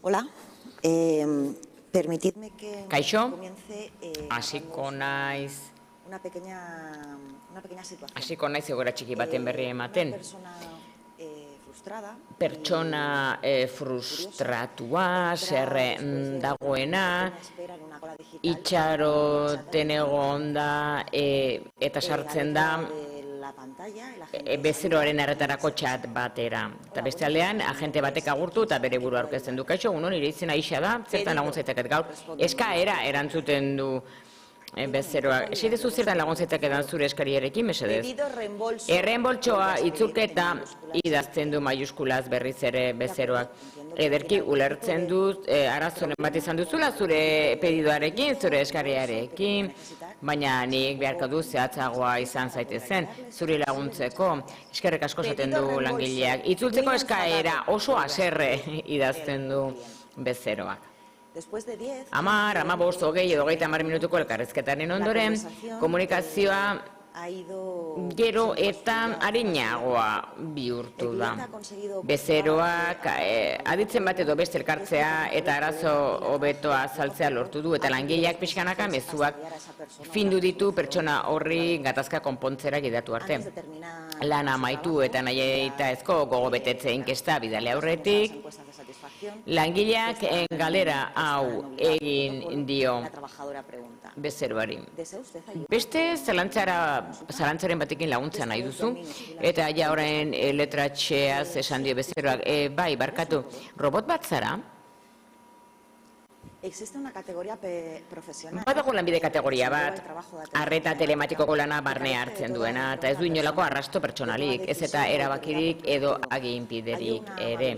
Hola, permitidme que comience hasiko naiz. Una pequeña situación. Hasiko naiz egoera txiki baten berri ematen. Frustrada. Pertsona frustratua, zer dagoena, itxaroten egon da eta sartzen da bezeroaren erretarako txat batera. Eta beste aldean, agente batek agurtu eta bere burua aurkezten du. Kaixo, nire izena Ixa da, zertan laguntzaitaket gaur. Eskaera erantzuten du bezeroa. Eseidezu zertan laguntzaitaket edan zure eskariarekin, mesedez? Erreemboltsoa itzulketa idazten du maiuskulaz berriz ere bezeroak. Ederki ulertzen dut, arazonen bat izan duzula zure pedidoarekin, zure eskariarekin, baina nik beharko du zehatzagoa izan zaitezen, zuri laguntzeko, eskerrik asko esaten du langileak. Itzultzeko eskaera oso haserre idazten du bezeroak. 10, 15, 20 edo 30 minutuko elkarrizketaren ondoren, komunikazioa gero eta arinagoa bihurtu da. Bezeroak aditzen bat edo beste elkartzea eta arazo hobetoa azaltzea lortu du, eta langileak pixkanaka mezuak findu ditu pertsona horri gatazka konpontzera gidatu arte. Lana amaitu eta nahi eta ezko gogo betetze inkesta bidale aurretik, langileak galera hau egin dio bezeroari. Beste zalantzaren batekin laguntza nahi duzu, eta ja horren letratxeaz esan dio bezeroak, bai, barkatu, robot bat zara? Existe una categoría profesional. Badago lanbide kategoria bat, arreta telematikoko lana barne hartzen duena, eta ez du inolako arrasto pertsonalik, ez eta erabakirik edo aginpiderik ere.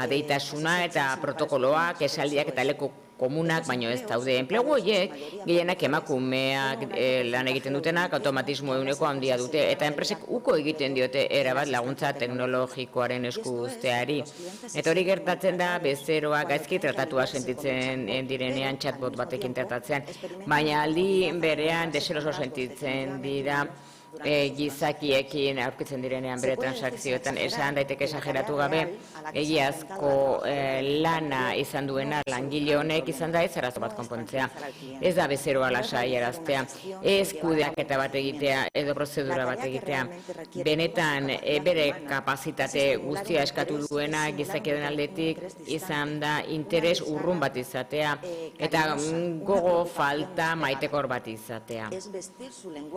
Adeitasuna eta protokoloak, esaldiak eta leku komunak, baino ez daude. Enplegu horiek, gehienak emakumeak lan egiten dutenak, automatismo eguneko handia dute, eta enpresek uko egiten diote erabat laguntza teknologikoaren esku uzteari. Eta hori gertatzen da, bezeroak gaizki tratatua sentitzen direnean chatbot batekin tratatzen, baina aldi berean deseroso sentitzen dira gizakiekin aurkitzen direnean bere transakzioetan, esan daiteke esageratu gabe, egiazko lana izan duena langile honek izan da ez arazo bat konpontzea. Ez da bezeroa lasai eraztea, ez kudeaketa bat egitea edo prozedura bat egitea. Benetan bere kapazitate guztia eskatu duena gizakiaren aldetik izan da interes urrun bat izatea eta gogo falta maitekor bat izatea.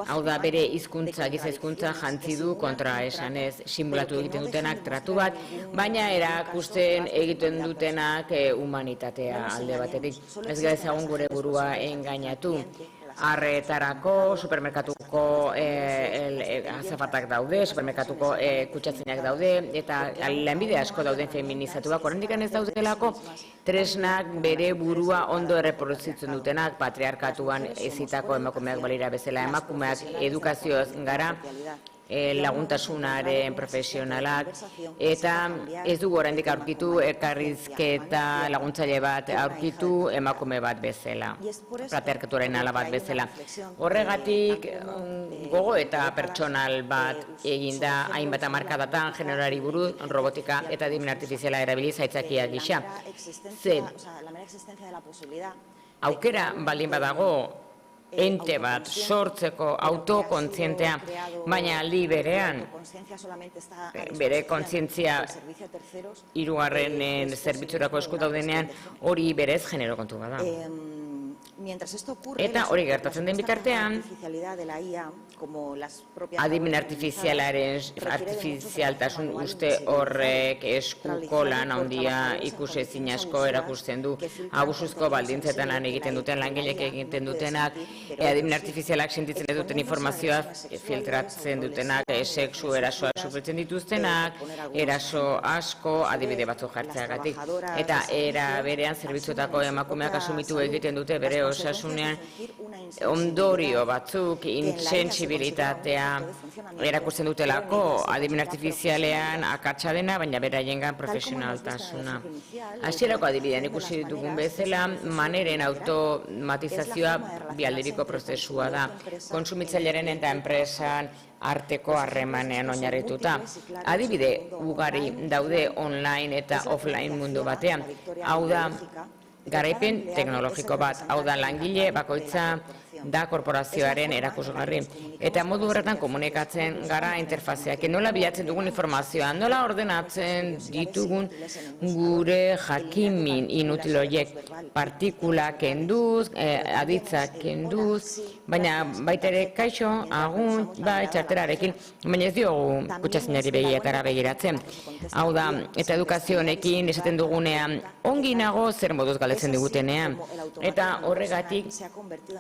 Hau da bere giza hizkuntza jantzi du kontra esanez, simulatu egiten dutenak tratu bat, baina erakusten egiten dutenak humanitatea alde batetik. Ez gaezagun gure burua engainatu. Arretarako, supermerkatuko azafatak daude, supermerkatuko kutsatzainak daude, eta lanbide asko dauden feminizatuak, oraindik ez daudelako tresnak bere burua ondo erreproduzitzen dutenak, patriarkatuan ezitako emakumeak balira bezala, emakumeak edukazioaz gara, laguntasunaren profesionalak, eta ez dugu oraindik aurkitu elkarrizketa laguntzaile bat aurkitu emakume bat bezala, patriarkatuaren ala bat bezala. Horregatik gogo eta pertsonal bat eginda hainbat hamarkadatan generoari buruz, robotika eta adimen artifiziala erabiliz aitzakia gisa. Aukera baldin badago ente bat sortzeko autokontzientea, baina aldi berean bere kontzientzia hirugarren zerbitzurako esku daudenean hori berez genero kontu bada. Eta hori gertatzen den bitartean, adimen artifizialtasun uste horrek eskuko lan handia ikusezin asko erakusten du, abusuzko baldintzetan lan egiten duten langilek egiten dutenak, adimen artifizialak sentitzen ez duten informazioa filtratzen dutenak, sexu erasoa sufritzen dituztenak, eraso asko adibide batzuk jartzeagatik. Eta era berean zerbitzuetako emakumeak asumitu egiten dute bere osasunean ondorio batzuk, insentsibilitatea erakusten dutelako adimen artifizialean akatsa dena, baina beraiengan profesionaltasuna. Hasierako adibidean ikusi dugun bezala, maneren automatizazioa bialderiko prozesua da, kontsumitzailearen eta enpresan arteko harremanean oinarrituta. Adibide ugari daude online eta offline mundu batean. Hau da, garaipen teknologiko bat, hau da langile bakoitza da korporazioaren erakusgarri. Eta modu horretan komunikatzen gara interfazeak. Nola bilatzen dugun informazioa, nola ordenatzen ditugun gure jakimin inutil horiek, partikulak kenduz, aditzak kenduz, baina baita ere kaixo, agun, bai, txarterarekin, baina ez diogu kutsazinari begietara begiratzen. Hau da, eta edukazio honekin esaten dugunean, ongi nago zer moduz galdetzen digutenean. Eta horregatik,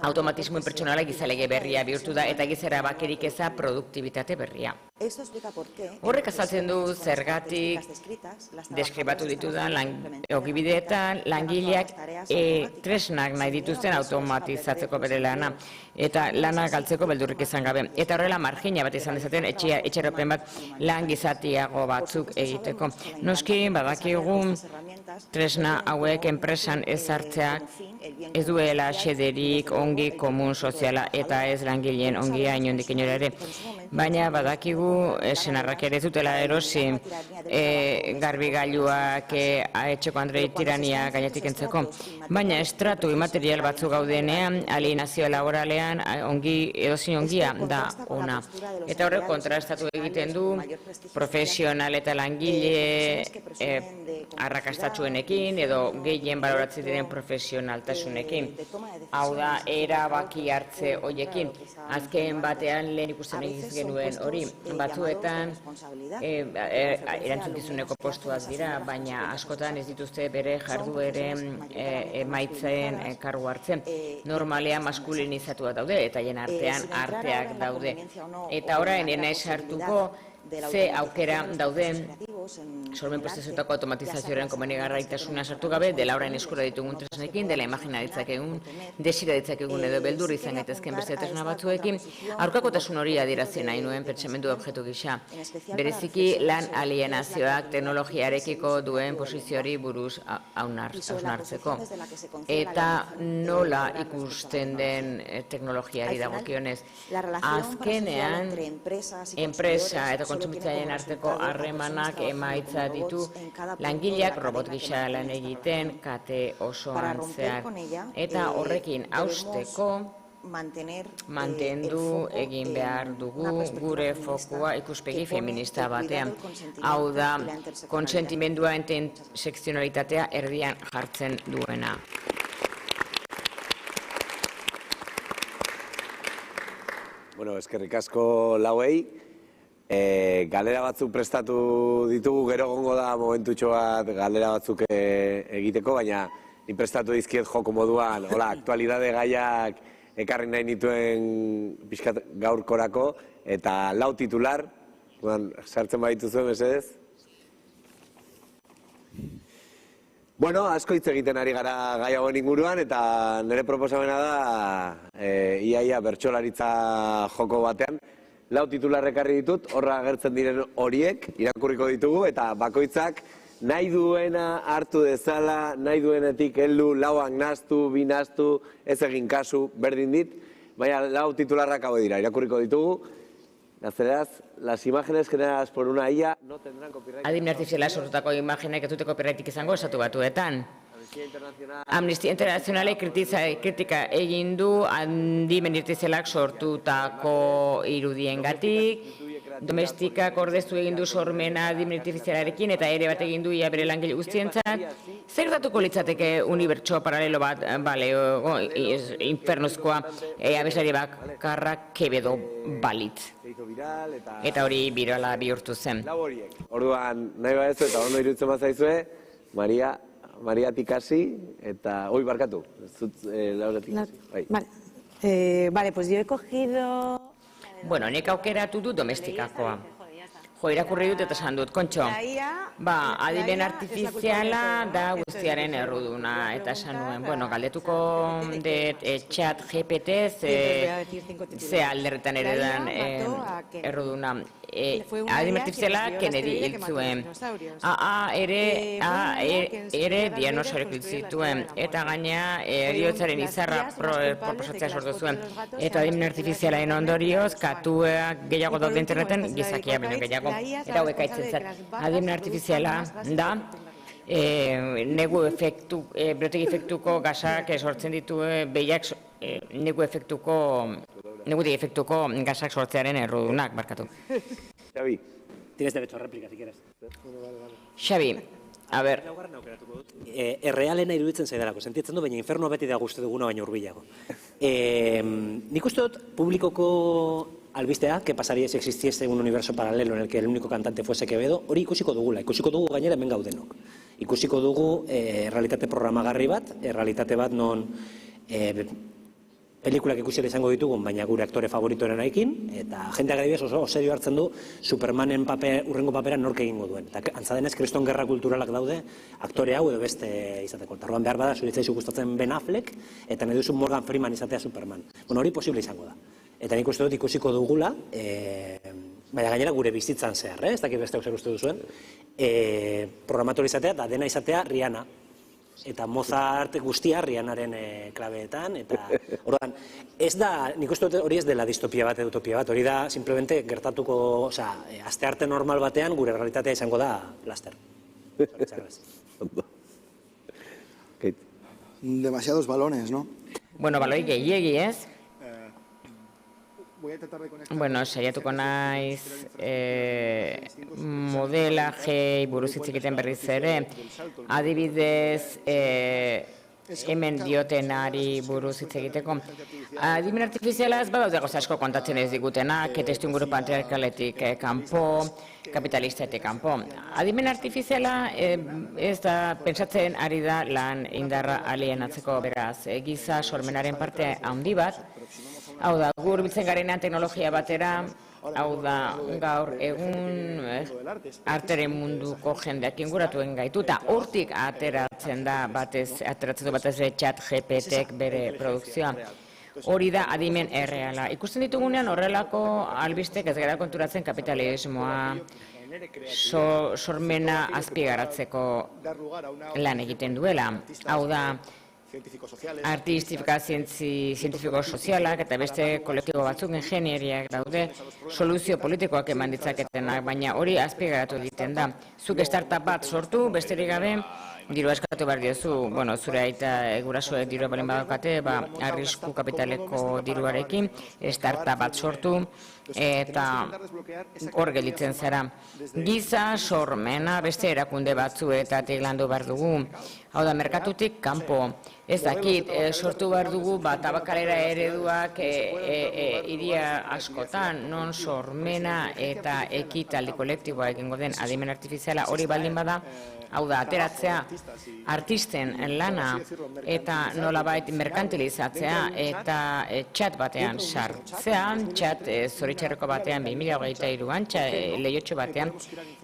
automatismo pertsonala gizalege berria bihurtu da eta gizera bakerik eza produktibitate berria. Horrek azaltzen du zergatik deskribatu ditudan ogibideetan langileak tresnak nahi dituzten automatizatzeko bere lana eta lana galtzeko beldurrik izan gabe. Eta horrela margina bat izan dezaten etxeropen bat lan gizatiago batzuk egiteko. Noski badakigu tresna hauek enpresan ezartzeak ez duela xederik ongi komun soziala eta ez langileen ongia inondik inora ere. Baina badakigu senarrak ere ez dutela erosi garbigailuak etxeko andrei tirania gainetik entzeko. Baina estratu imaterial batzuk gaudenean, alienazio laboralean edozin ongia da ona. Eta horrek kontrastatu egiten du profesional eta langile arrakastatsuenekin edo gehien baloratzen diren profesionaltasunekin. Hau da, erabaki hartze hoiekin. Azken batean lehen ikusten genuen hori. Batzuetan erantzukizuneko postuak dira, baina askotan ez dituzte bere jardueren emaitzen kargu hartzen. Normalean maskulinizatua daude, eta hien artean arteak daude. Eta orain enaiz hartuko ze aukera dauden sormen prozesuetako automatizazioaren komenigarraitasuna sartu gabe, dela orain eskura ditugun tresnekin, dela imagina ditzakegun, desira ditzakegun edo beldur izan gaitezken beste tresna batzuekin, aurkakotasun hori adierazten nahi nuen pentsamendu objektu gisa. Bereziki lan alienazioak teknologiarekiko duen posizioari buruz hausnartzeko. Eta nola ikusten den teknologiari dagokionez. Azkenean, enpresa eta kontsumitzaileen arteko harremanak emaitza ditu langileak robot gisa lan egiten kate osoan zehar. Eta horrekin hausteko mantendu egin behar dugu gure fokua ikuspegi feminista batean. Hau da, kontsentimendua enten sekzionalitatea erdian jartzen duena. Bueno, eskerrik asko lauei. Galera batzuk prestatu ditugu, gero gongo da momentutxo bat galera batzuk egiteko, baina ni prestatu dizkiet joko moduan, hola, aktualidade gaiak ekarri nahi nituen pixkat gaurkorako, eta lau titular, sartzen baditu zuen, mesedez? Bueno, asko hitz egiten ari gara gai hauen inguruan, eta nire proposamena da iaia bertsolaritza joko batean. Lau titular ekarri ditut, horra agertzen diren horiek, irakurriko ditugu, eta bakoitzak nahi duena hartu dezala, nahi duenetik heldu, lauak naztu, bi naztu, ez egin kasu, berdin dit, baina lau titularrak hau dira, irakurriko ditugu. Gazteraz, las imágenes generadas por una IA no tendrán copyright. Adimen artifiziala sortutako imaginek ez dute copyrightik izango Estatu Batuetan. Amnistia Internazionalek kritika egin du adimen artifizialak sortutako irudiengatik, domestikak ordeztu egin du sormena adimen artifizialarekin eta ere bat egin du ia bere langile guztientzat. Zer datuko litzateke unibertso paralelo bat, infernuzkoa, abeslari bakarrak Quevedo balitz. Eta hori birala bihurtu zen. Orduan, nahi badezu eta ondo iruditzen bazaizue, Maria Tikasi eta... Oi, barkatu. Laura Tikasi. Vale, pues yo he cogido... Bueno, nek aukeratu du domestikakoa. Jo, irakurri dut eta esan dut, Kontxo. Adimen artifiziala da guztiaren erruduna. Eta esan nuen, bueno, galdetuko dut chat GPT ze alderretan ere dan erruduna. Adimen artifiziala Kennedy hil zuen. Ere dianosaurek hil zituen. Eta gaina eriotzaren izarra proposatzea sortu zuen. Eta adimen artifizialaren ondorioz, katuak gehiago daude interneten, gizakia baino gehiago. Eta hauek aitzetzat. Adimen artifiziala da, berotegi efektuko gasak sortzen ditu behiak negutegi efektuko gasak sortzearen errudunak, barkatu. Xabi. Tienes derecho a réplica, si quieres. Xabi, a ber. Errealena iruditzen zaidalako, sentitzen du, baina infernoa beti da guzti duguna baina hurbilago. Nik uste dut publikoko albistea, que pasaría si existiese un universo paralelo en el que el único cantante fuese Quevedo, hori ikusiko dugula, ikusiko dugu gainera hemen gaudenok. Ikusiko dugu realitate programagarri bat, realitate bat non pelikulak ikusiera izango ditugun, baina gure aktore favoritoren aikin, eta jendeak adibidez oso serio hartzen du Supermanen urrengo papera nork egingo duen. Eta antzadenez, kriston gerra kulturalak daude aktore hau edo beste izateko. Tarroan behar bada, zuritzaizu gustatzen Ben Affleck, eta nahi duzu Morgan Freeman izatea Superman. Bueno, hori posible izango da. Eta nik uste dut ikusiko dugula, baina gainera gure bizitzan zehar, ez dakit beste zer uste duzuen, programator izatea eta dena izatea Rihanna. Eta Mozart guztia Rihannaren klabeetan, eta orduan, ez da, nik uste dut hori ez dela distopia bat edo utopia bat, hori da simplemente gertatuko, astearte normal batean gure realitatea izango da laster. Demasiados balones, ¿no? Bueno, baloi gehiegi, ez? Bueno, saiatuko naiz modelajei buruz hitz egiten berriz ere. Adibidez, hemen diotenari buruz hitz egiteko. Adimen artifiziala ez badaude gauza asko kontatzen ez digutenak, testuinguru patriarkaletik kanpo, kapitalistatik kanpo. Adimen artifiziala ez da pentsatzen ari da lan indarra alienatzeko, beraz, giza sormenaren parte handi bat. Hau da, gur biltzen garenean teknologia batera, hau da, gaur egun arteren munduko jendeak inguratuen gaitu, eta hortik ateratzen du batez chat GPT-ek bere produkzioa. Hori da adimen erreala. Ikusten ditugunean horrelako albistek ez gara konturatzen kapitalismoa sormena azpigaratzeko lan egiten duela. Hau da, artistika zientifiko-sozialak eta beste kolektibo batzuk ingenieriak daude soluzio politikoak eman ditzaketenak, baina hori azpigaratu egiten da. Zuk startup bat sortu, besterik gabe, diru eskatu behar diozu, zure aita gurasoek dirua balen badaukate, arrisku kapitaleko diruarekin, startup bat sortu, eta hor gelditzen zara. Giza sormena beste erakunde batzuetatik landu behar dugu. Hau da, merkatutik kanpo. Ez dakit, sortu behar dugu tabakalera ereduak iria askotan, non sormena eta ekitaldi kolektiboa egingo den adimen artifiziala hori baldin bada, hau da, ateratzea artisten lana eta nolabait merkantilizatzea eta txat batean sartzea, txat zoritxarreko batean 2023an, lehiotxo batean,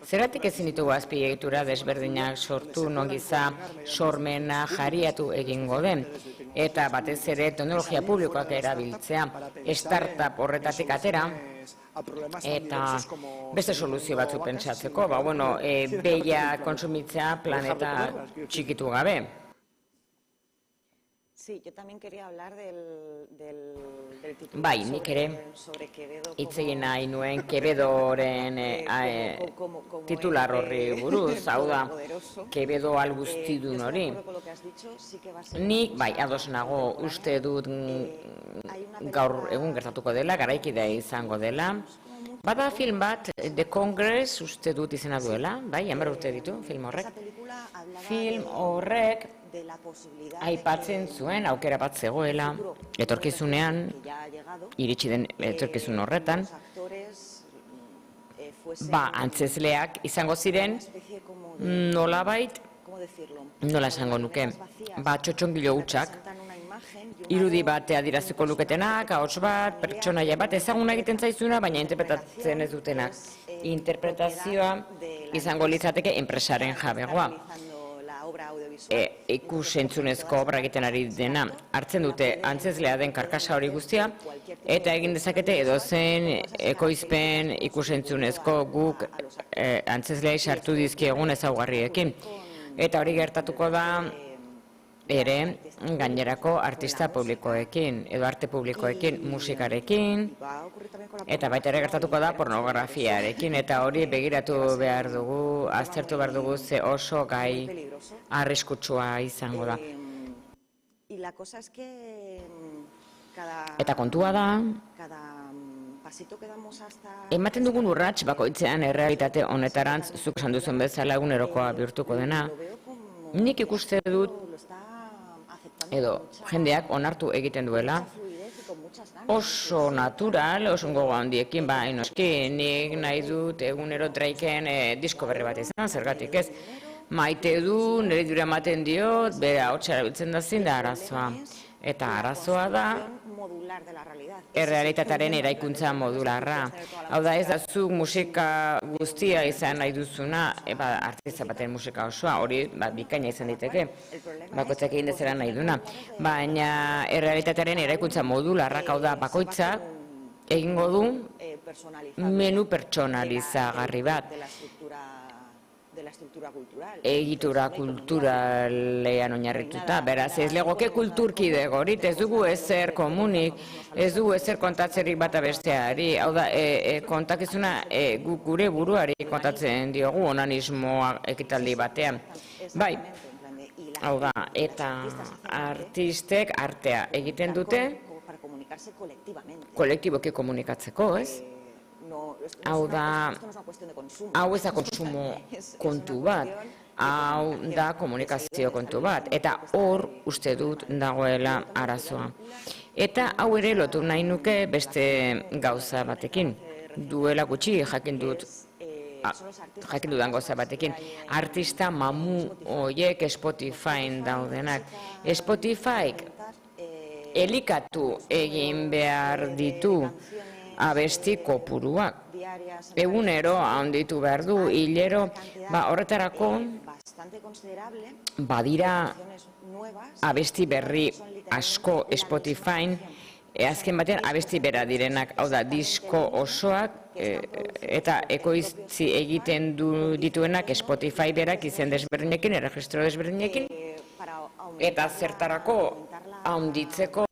zeratik ezin ditugu azpiegitura desberdinak sortu non giza sormena jariatu egingo den, eta batez ere teknologia publikoak erabiltzea, startup horretatik atera, eta beste soluzio batzu pentsatzeko, behia konsumitzea planeta txikitu gabe. Sí, yo también quería hablar del titular. Bai, nik ere hitz egin nahi nuen Quevedoren titular horri buruz, hau da, Quevedo albuztidun hori. Nik, ados nago, uste dut gaur egun gertatuko dela, garaikidea izango dela. Bada film bat, The Congress, uste dut izena duela, 10 urte ditu film horrek. Film horrek aipatzen zuen aukera bat zegoela, etorkizunean, iritsi den etorkizun horretan, antzezleak izango ziren, nolabait, nola esango nuke, txotxongilo hutsak, irudi bat adiraziko luketenak, ahots bat, pertsonaia bat, ezaguna egiten zaizuna, baina interpretatzen ez dutenak. Interpretazioa izango litzateke enpresaren jabegoa. Ikus-entzunezko obra egiten ari dena, hartzen dute antzezlea den karkasa hori guztia, eta egin dezakete edozen ekoizpen ikus-entzunezko guk antzezleai sartu dizkiegun ezaugarriekin. Eta hori gertatuko da ere gainerako artista publikoekin, edo arte publikoekin, musikarekin, eta baita ere gertatuko da pornografiarekin, eta hori begiratu behar dugu, aztertu behar dugu ze oso gai arriskutsua izango da. Eta kontua da, ematen dugun urrats bakoitzean errealitate honetarantz zuk esan duzuen bezala egunerokoa bihurtuko dena, nik ikuste dut edo jendeak onartu egiten duela, oso natural, oso gogo handiekin, noski, nik nahi dut egunero Drakeen disko berri bat izan, zergatik ez. Maite du, nire dura ematen diot, bere ahotsa erabiltzen da zin da arazoa. Eta arazoa da, errealitatearen eraikuntza modularra. Hau da ez da zuk musika guztia izan nahi duzuna, artista baten musika osoa, hori bikaina izan diteke, bakoitzak egin dezera nahi duna. Baina errealitatearen eraikuntza modularrak, hau da bakoitzak egingo du menu pertsonalizagarri bat. Egitura kulturalean oinarrituta, beraz ez legoke kulturkide gorit, ez dugu ezer komunik, ez dugu ezer kontatzerik bata besteari, hau da, kontakizuna gure buruari kontatzen diogu onanismoa ekitaldi batean. Bai, hau da, eta artistek artea egiten dute kolektiboki komunikatzeko, ez? Hau da, hau ez da kontsumo kontu bat, hau da komunikazio kontu bat, eta hor uste dut dagoela arazoa. Eta hau ere lotu nahi nuke beste gauza batekin. Duela gutxi jakin dudan gauza batekin. Artista mamu horiek Spotifyn daudenak. Spotifyk elikatu egin behar ditu abesti kopuruak. Egunero handitu behar du, hilero, horretarako badira abesti berri asko Spotifyn, azken batean abesti bera direnak, hau da, disko osoak, eta ekoiztzi egiten dituenak Spotify berak izen desberdinekin, erregistro desberdinekin, eta zertarako handitzeko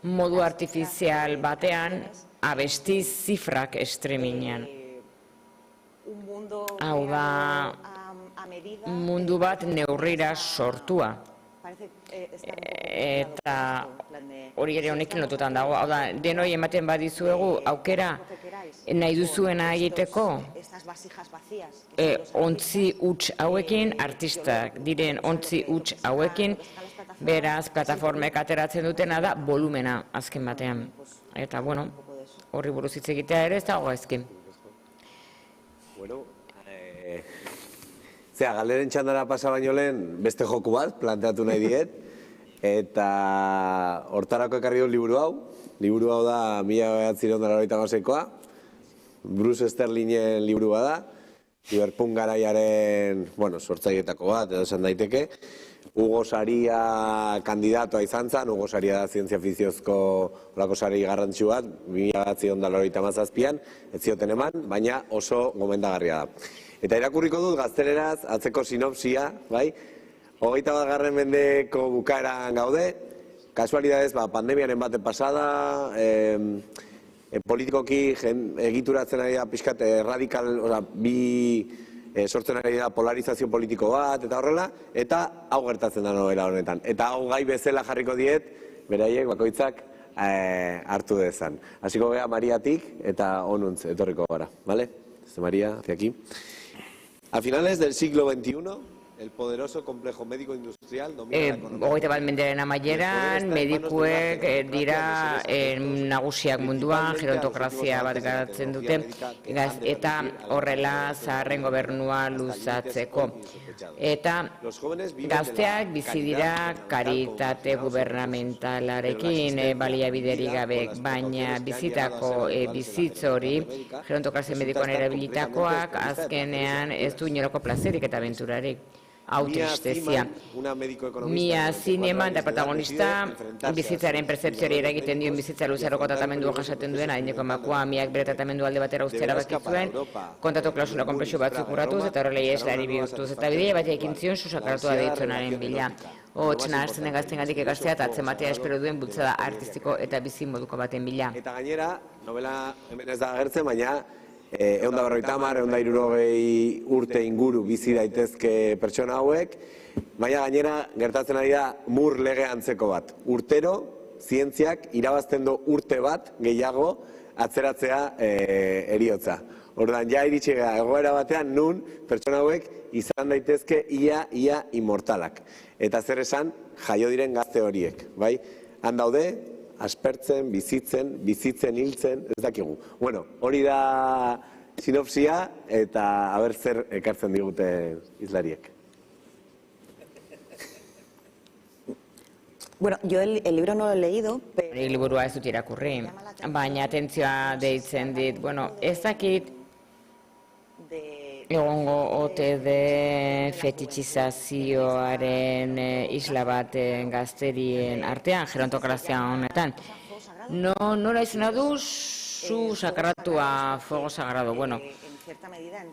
modu artifizial batean abesti zifrak streamingean. Hau da, mundu bat neurrira sortua. Eta hori ere honekin lotutan dago. Hau da, denoi ematen badizuegu aukera nahi duzuena egiteko ontzi huts hauekin, artistak diren ontzi huts hauekin, beraz, plataformek ateratzen dutena da volumena azken batean. Eta, bueno, horri buruz hitz egitea ere ez dago gaizki. Bueno, galderen txandara pasa baino lehen beste joku bat planteatu nahi diet, eta hortarako ekarri dut liburu hau. Liburu hau da 1998koa, Bruce Sterlingen liburu da, Cyberpunk garaiaren, sortzaileetako bat, edo esan daiteke. Hugo Saria kandidatoa izan zen, Hugo Saria da zientzia fikziozko olako sari garrantzu bat, 1997an, ez zioten eman, baina oso gomendagarria da. Eta irakurriko dut gazteleraz, atzeko sinopsia, bai? 21. mendeko bukaeran gaude, kasualidadez, pandemiaren baten pasada, politikoki egituratzen ari da pixkat radikal, sortzen ari da polarizazio politiko bat, eta horrela, eta hau gertatzen da novela honetan. Eta hau gai bezala jarriko diet, beraiek bakoitzak hartu dezan. Hasiko gea Mariatik, eta onuntz etorriko gara, bale? María, hacia aquí. A finales del siglo XXI, el poderoso complejo médico-industrial domina la economía. Hogeita bat mendearen amaieran, medikuek dira nagusiak munduan, gerontokrazia bat garatzen dute, eta horrela zaharren gobernua luzatzeko. Eta gazteak bizi dira karitate gubernamentalarekin baliabiderik gabe, baina bizitako bizitz hori, gerontokrazia medikoan erabilitakoak, azkenean ez du inolako plazerik eta aventurarik. Hau tristezia. Mia Zineman da protagonista bizitzaren pertzepzioari eragiten dion bizitza luzaroko tratamendua jasaten duen adineko emakumeak miak bere tratamendu alde batera uztera bakitzuen, kontatu klausula konplexu batzuk urratuz eta horrela ieslari bihurtuz. Eta bidea bat ekin zion susakartua deitzonaren bila. Hots nahasten den gaztengatik ikastea eta atzematea espero duen bultzada artistiko eta bizi moduko baten bila. Eta gainera, novela hemen ez da agertzen, baina 150, 160 urte inguru bizi daitezke pertsona hauek, baina gainera gertatzen ari da mur lege antzeko bat. Urtero, zientziak irabazten du urte bat gehiago atzeratzea heriotza. Orduan, ja iritsi gara egoera batean nun pertsona hauek izan daitezke ia inmortalak. Eta zer esan, jaio diren gazte horiek, bai? Han daude, aspertzen, bizitzen, hiltzen, ez dakigu. Bueno, hori da sinopsia eta aber zer ekartzen digute hizlariek. Bueno, yo el libro no lo he leído, pero... Liburua ez dut irakurri, baina atentzioa deitzen dit. Bueno, ez dakit egongo ote de fetitxizazioaren isla bat gazterien artean, gerontokrazia honetan. Nola izena du zu sakratua fuego sagrado. Bueno,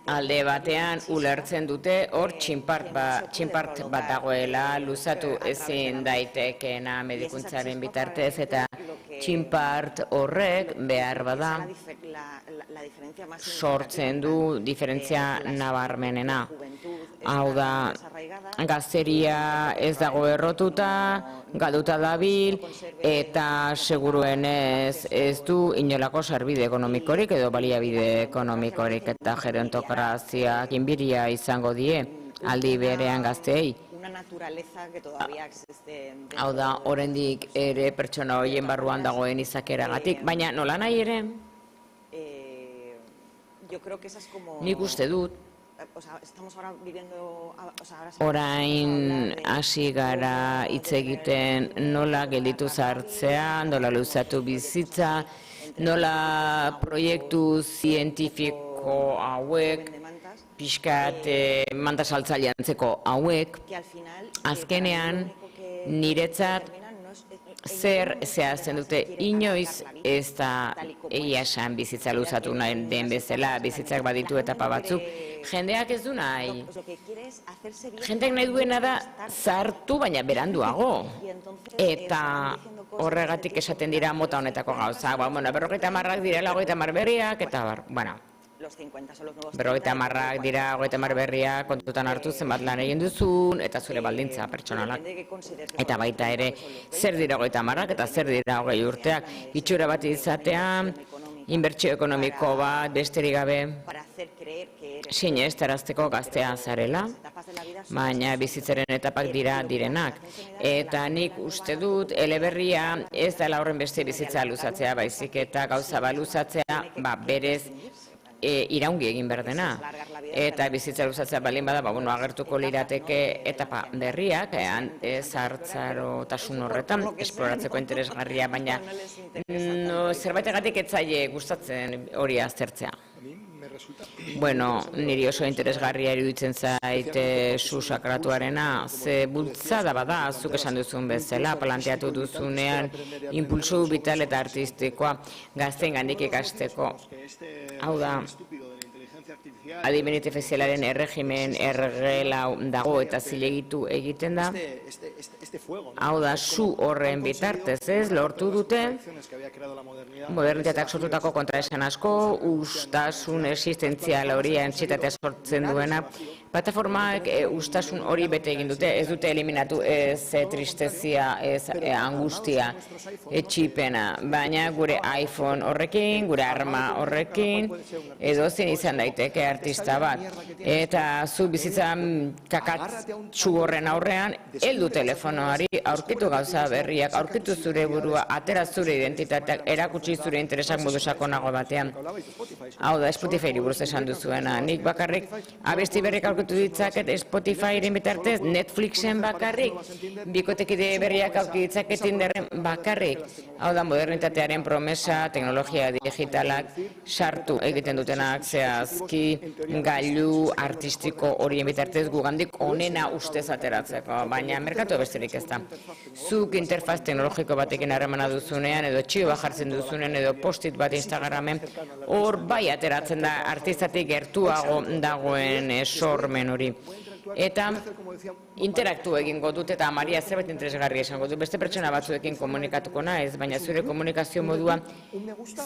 alde batean ulertzen dute hor txinpart bat dagoela luzatu ezin daitekeena medikuntzaren bitartez eta txinpart horrek behar bada sortzen du diferentzia nabarmenena. Hau da, gazteria ez dago errotuta, galduta dabil eta seguruenez ez du inolako sarbide ekonomikorik edo baliabide ekonomikorik eta gerontokraziak inbiria izango die aldi berean gazteei. Una naturaleza que todavía existe. Hau da, oraindik ere pertsona horien barruan dagoen izakeragatik, baina nola nahi ere, Yo creo que esa es como... nik uste dut, O sea, estamos ahora viviendo... O sea, ahora orain hasi gara hitz egiten nola gelditu zartzea, nola luzatu bizitza, nola proiektu zientifiko hauek, pixkat manta saltzaile antzeko hauek, azkenean niretzat zer zehazten dute inoiz ez da egia esan bizitza luzatu nahi den bezala, bizitzak baditu etapa batzuk, jendeak ez du nahi. Jendeak nahi duena da zartu baina beranduago. Eta horregatik esaten dira mota honetako gauza. Bueno, 50 direla 50 berriak, eta berrogeita hamarrak dira 50 berriak kontutan hartu zenbat lan egin duzun eta zure baldintza pertsonalak. Eta baita ere zer dira 50 eta zer dira 20 urteak. Itxura bat izatea, inbertsio ekonomiko bat besterik gabe sinestarazteko gaztea zarela, baina bizitzaren etapak dira direnak. Eta nik uste dut eleberria ez dela horren beste bizitza luzatzea, baizik eta gauza luzatzea berez iraungi egin behar dena. Eta bizitza luzatzea balin bada, agertuko lirateke etapa berriak, zartzarotasun horretan, esploratzeko interesgarria, baina zerbaitegatik ez zaie gustatzen hori aztertzea. Bueno, niri oso interesgarria iruditzen zaite zu sakratuarena, ze bultzada bada, zuk esan duzun bezala, planteatu duzunean, impulsu vital eta artistikoa gazteengandik ikasteko. Hau da, adimen artifizialaren erregimen ergela dago eta zilegitu egiten da. Hau da, zu horren bitartez ez, lortu dute, modernitateak sortutako kontraesan asko, ustasun existentzial hori antsietatea sortzen duena, plataformak ustasun hori bete egin dute, ez dute eliminatu ez tristezia, ez angustia, etxipena, baina gure iPhone horrekin, gure arma horrekin, edo zen izan daiteke artista bat. Eta zu bizitzan kakatsu horren aurrean, heldu telefonoari, aurkitu gauza berriak, aurkitu zure burua, atera zure identitateak, erakutsi zure interesak modu sakonago batean. Hau da, Spotify-ri buruz esan duzuena. Nik bakarrik abesti berrik aurkitu ditzaket Spotify-ren bitartez, Netflixen bakarrik, bikotekide berriak aurkitu ditzaket Tinderren bakarrik. Hau da, modernitatearen promesa, teknologia digitalak sartu egiten dutenak, zehazki, gailu artistiko horien bitartez gugandik onena ustez ateratzeko, baina merkatu besterik ez da. Zuk interfaz teknologiko batekin harremana duzunean, edo txio bat jartzen duzunean, edo postit bat Instagramen, hor bai ateratzen da artistatik gertuago dagoen sormen hori. Eta interaktu egingo dut, eta Maria zerbait interesgarria esango dut, beste pertsona batzuekin komunikatuko naiz, baina zure komunikazio modua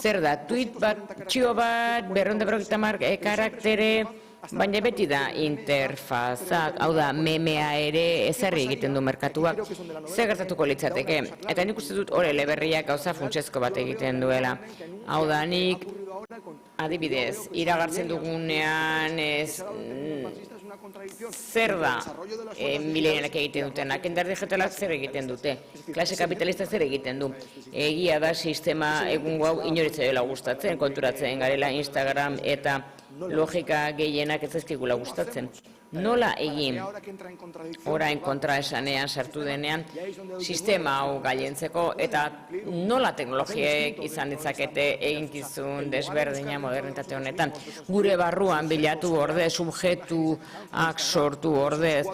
zer da, tweet bat, txio bat, 250 karaktere, baina beti da interfazak, hau da, memea ere ezarri egiten du merkatuak, zer gertatuko litzateke, eta nik uste dut hori eleberriak gauza funtsezko bat egiten duela. Hau da, nik adibidez, iragartzen dugunean zer da milenialak egiten dutenak, indar digitalak zer egiten dute, klase kapitalista zer egiten du. Egia da sistema egungo hau inoritza dela gustatzen, konturatzen garela Instagram eta logika gehienak ez ezkigula gustatzen. Nola egin orain kontraesanean sartu denean sistema hau gailentzeko eta nola teknologiek izan ditzakete eginkizun desberdina modernitate honetan. Gure barruan bilatu ordez, subjektuak sortu ordez,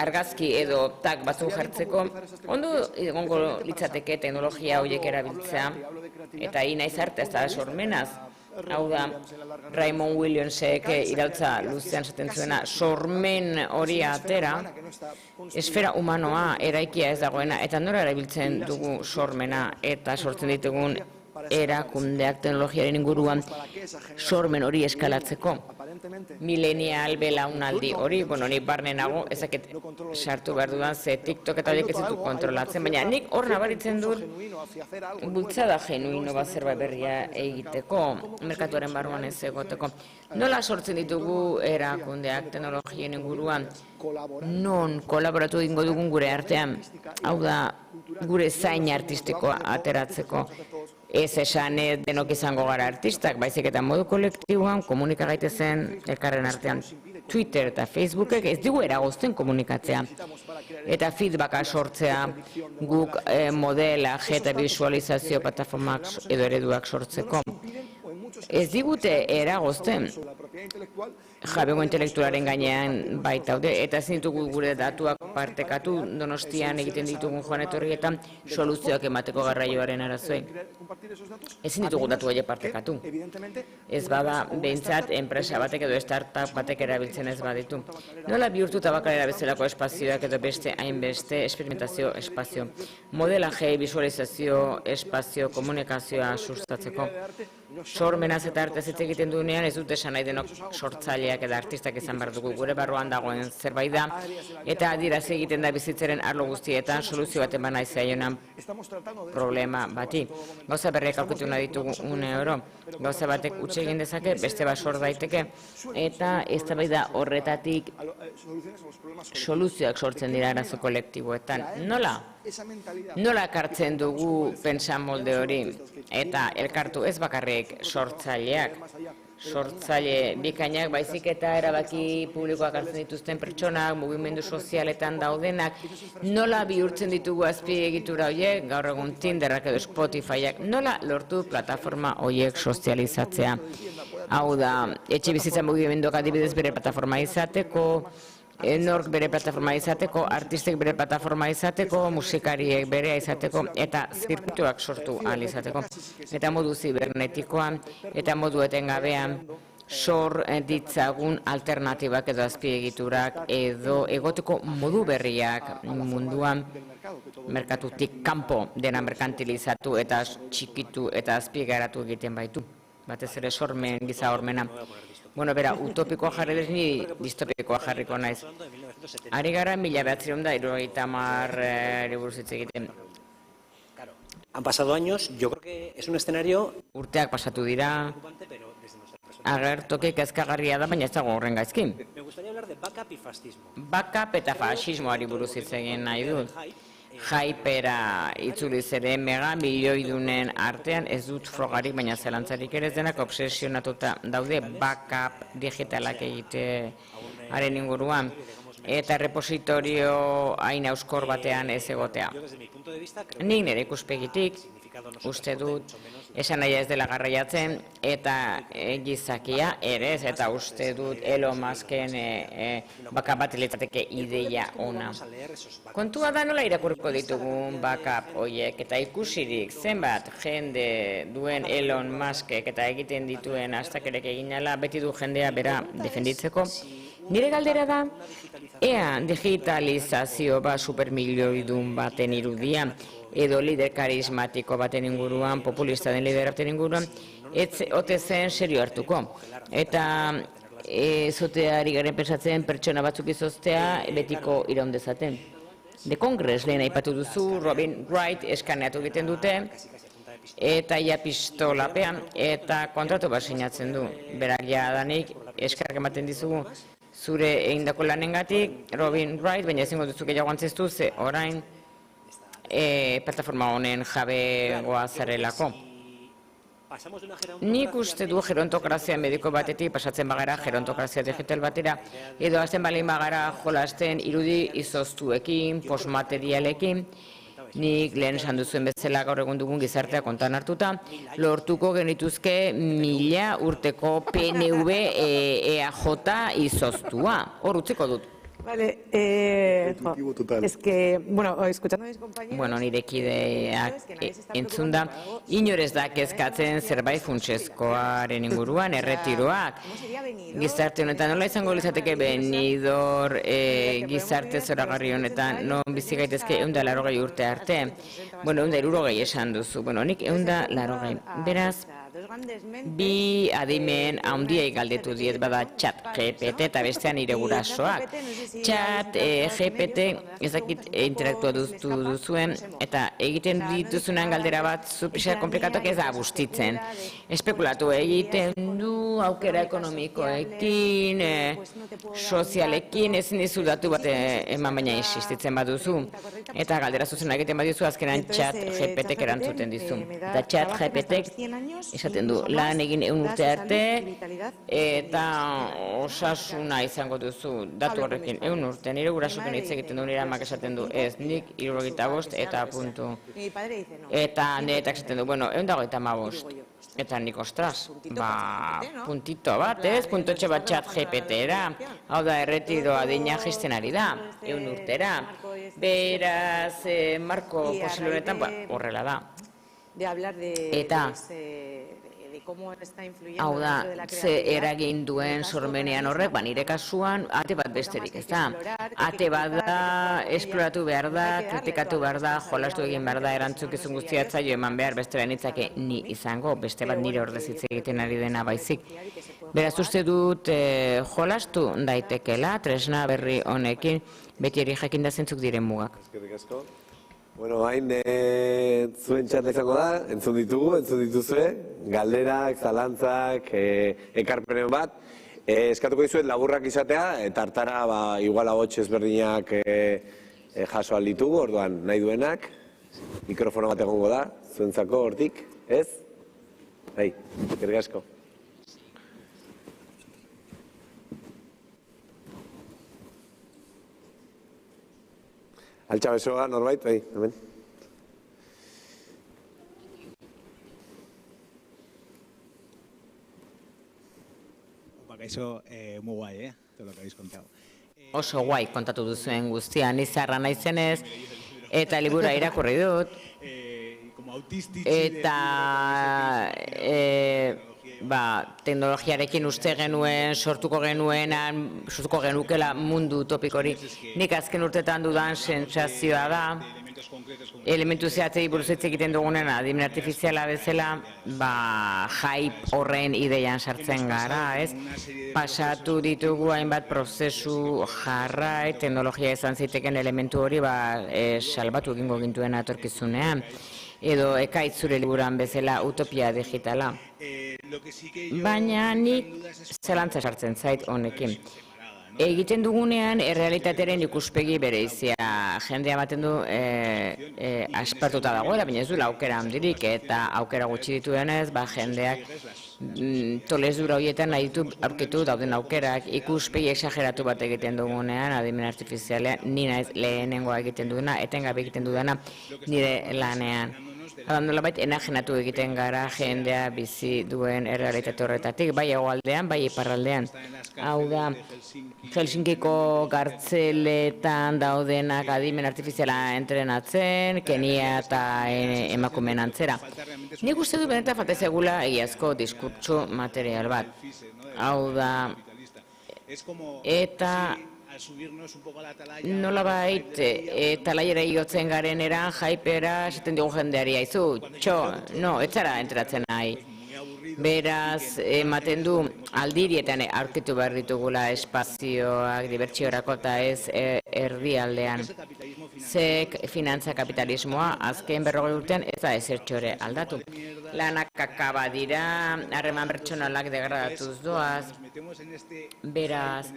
argazki edo tag batzuk jartzeko, ondo egongo litzateke teknologia horiek erabiltzea eta inaiz arte ez da sormenaz. Hau da, Raymond Williamsek iraultza luzean zaten zuena, sormen hori atera, esfera humanoa eraikia ez dagoena, eta nora erabiltzen dugu sormena, eta sortzen ditugun erakundeak teknologiaren inguruan sormen hori eskalatzeko. milenial belaunaldi hori, bueno, nik barne nago, ezaket sartu behar dudan, ze TikTok eta horiek ez ditu kontrolatzen, baina nik hor nabaritzen dut bultzada genuino bat zerbait berria egiteko, merkatuaren barruan ez egoteko. Nola sortzen ditugu erakundeak teknologien inguruan? Non kolaboratu egingo dugun gure artean, hau da gure zain artistikoa ateratzeko. Ez esan denok izango gara artistak, baizik eta modu kolektiboan komunika gaitezen elkarren artean. Twitter eta Facebookek ez digu eragozten komunikatzea. Eta feedbacka sortzea guk modela, eta visualizazio plataformak edo ereduak sortzeko. Ez digute eragozten jabego intelektualaren gainean baitaude, eta ezin ditugu gure datuak partekatu, Donostian egiten ditugun joan etorrietan soluzioak emateko garraioaren arazoei. Ezin ditugu datu horiek partekatu. Ez bada behintzat enpresa batek edo startup batek erabiltzen ez baditu. Nola bihurtuta bakarera bezalako espazioak edo beste hainbeste esperimentazio espazio. Modelaje, visualizazio espazio, komunikazioa sustatzeko. Sormenaz eta artez hitz egiten duenean ez dut esan nahi denok sortzaileak eta artistak izan behar dugu, gure barruan dagoen zerbait da, eta adierazi egiten da bizitzaren arlo guztietan soluzio bat eman nahi zaionan problema bati. Gauza berriak aurkitu nahi ditugu oro, gauza batek utxe egin dezake, beste bat sor daiteke, eta eztabaida horretatik soluzioak sortzen dira arazo kolektiboetan. Nola ekartzen dugu pentsamolde hori, eta elkartu ez bakarrik sortzaileak, sortzaile bikainak, baizik eta erabaki publikoak hartzen dituzten pertsonak, mugimendu sozialetan daudenak, nola bihurtzen ditugu azpiegitura horiek, gaur egun Tinderrak edo Spotifyak, nola lortu plataforma horiek sozializatzea. Hau da, etxe bizitza mugimenduak adibidez bere plataforma izateko, nork bere plataforma izateko, artistek bere plataforma izateko, musikariek berea izateko, eta zirkuituak sortu ahal izateko. Eta modu zibernetikoan, eta modu etengabean, sor ditzagun alternatibak edo azpiegiturak edo egoteko modu berriak munduan merkatutik kanpo dena merkantilizatu eta txikitu eta azpiegaratu egiten baitu. Batez ere sormen, giza hormena. Bueno, bera, utopikoa jarri dut, ni distopikoa jarriko naiz. Ari gara 1970 buruz hitz egiten. Han pasado años, yo creo que es un escenario... Urteak pasatu dira, agertoki kezkagarria da, baina ez dago horren gaizki. Me gustaría hablar de backup y fascismo. Backup eta fascismoari buruz hitz egin nahi dut. Hypera itzuliz ere mega milioidunen artean ez dut frogarik, baina zelantzarik ere ez denak obsesionatuta daude backup digitalak egitearen inguruan. Eta repositorio hain auskor batean ez egotea. Nik nire ikuspegitik uste dut esan nahi ez dela garraiatzen eta gizakia ere ez, eta uste dut Elon Musken backup bat litzateke ideia ona. Kontua da nola irakurriko ditugun backup horiek eta ikusirik zenbat jende duen Elon Muskek eta egiten dituen astakerek egin ala beti du jendea bera defenditzeko. Nire galdera da, ea digitalizazio bat supermilioidun baten irudia, edo lider karismatiko baten inguruan, populista den lider baten inguruan, ote zen serio hartuko. Eta zoteari garen pensatzen pertsona batzuk izoztea betiko iraun dezaten. The Congress lehen aipatu duzu, Robin Wright eskaneatu egiten dute, eta ia pistolapean, eta kontratu bat sinatzen du. Berak jadanik eskarrak ematen dizugu zure egindako lanengatik, Robin Wright, baina ezingo duzu gehiago antzeztu, ze orain plataforma honen jabegoa zarelako. Nik uste du gerontokrazia mediko batetik pasatzen bagara gerontokrazia digital batera, edo hasten balin bagara jolasten irudi izoztuekin, postmaterialekin, nik lehen esan duzuen bezala gaur egun dugun gizartea kontan hartuta, lortuko genituzke 1000 urteko PNV EAJ izoztua. Hor utziko dut. Vale, es que, bueno, escuchando a mis compañeros... Bueno, nire kideak entzun da, inorez da kezkatzen zerbait funtsezkoaren inguruan, erretiroak. Gizarte honetan nola izango litzateke benidor gizarte zoragarri honetan, non bizi gaitezke 180 urte arte. Bueno, 160 esan duzu, bueno, nik 180. Beraz, bi adimen handiei galdetu diet bada chat GPT eta bestean nire gurasoak. Chat GPT ezakit interaktua duzuen eta egiten dituzunan galdera bat pixka komplikatuak ez da bustitzen. Espekulatu egiten du aukera ekonomikoekin, sozialekin, ezin dizu datu bat eman baina existitzen baduzu. Eta galdera zuzena egiten baduzu azkenan chat GPT erantzuten dizu. Eta chat GPT esaten du lan egin 100 urte arte eta osasuna izango duzu datu horrekin 100 urte. Nire gurasokin hitz egiten du, nire amak esaten du ez, nik 75 eta puntu. Eta niretak esaten du, bueno, 155. Eta nik, ostras, puntito bat, ez? Puntotxe bat chat GPT-era. Hau da, erretido adina jaisten ari da, 100 urtera. Beraz, marko posilonetan, horrela da. Eta, hau da, ze eragin duen sormenean horrek, nire kasuan, ate bat besterik, ez da? Ate bat da, esploratu behar da, kritikatu behar da, jolastu egin behar da, erantzukizun guztiatzaio eman behar, bestera nitzake ni izango, beste bat nire ordez hitz egiten ari dena baizik. Beraz uste dut jolastu daitekela, tresna berri honekin, beti eri jakin da zentzuk diren mugak. Eskerrik asko. Bueno, hain zuen txatla izango da, entzun dituzue, galderak, zalantzak, ekarpenen bat. Eskatuko dizuet laburrak izatea, eta hartara igual agotxe ezberdinak jaso alditugu, orduan nahi duenak. Mikrofono bat egongo da, zuentzako hortik, ez? Bai, eskerrik asko. Altxa besoa, norbait, bai, hemen. Eso muy guay, todo lo que habéis contado. Oso guai kontatu duzuen guztia, ni zarra naizenez, eta liburua irakurri dut. Eta teknologiarekin uste genuen, sortuko genukela mundu utopikori. Nik azken urtetan dudan sentsazioa da, elementu zehatzei buruz hitz egiten dugunen adimen artifiziala bezala, hype horren ideian sartzen gara, ez? Pasatu ditugu hainbat prozesu jarrai, teknologia izan zitekeen elementu hori salbatu egingo gintuen atorkizunean. Edo ekaitz zure liburan bezala utopia digitala. Baina nik zelantza sartzen zait honekin. Egiten dugunean, errealitateren ikuspegi bereizia. Jendea ematen du aspertuta dagoela, baina ez duela aukera handirik, eta aukera gutxi dituenez, jendeak tolesdura horietan nahi ditu aurkitu dauden aukerak, ikuspegi exageratu bat egiten dugunean, adimen artifizialean, ni naiz lehenengoa egiten dudana, etengabe egiten dudana nire lanean. Nolabait enajenatu egiten gara jendea bizi duen errealitate horretatik, bai hegoaldean, bai iparraldean. Hau da, Helsinkiko gartzeletan daudenak adimen artifiziala entrenatzen, Kenia eta emakumeen antzera. Nik uste du benetan falta zegula egiazko diskurtso material bat. Hau da, eta nolabait talaiera igotzen garen eran, jaipera, esaten dugu jendeari haizu, ez zara enteratzen nahi. Beraz, ematen du aldirietan aurkitu behar ditugula espazioak, dibertsiorako eta ez erdialdean. Zek finantza kapitalismoa azken 40 urtean ez da ezertxore aldatu. Lanak akaba dira, harreman pertsonalak degradatuz doaz. Beraz,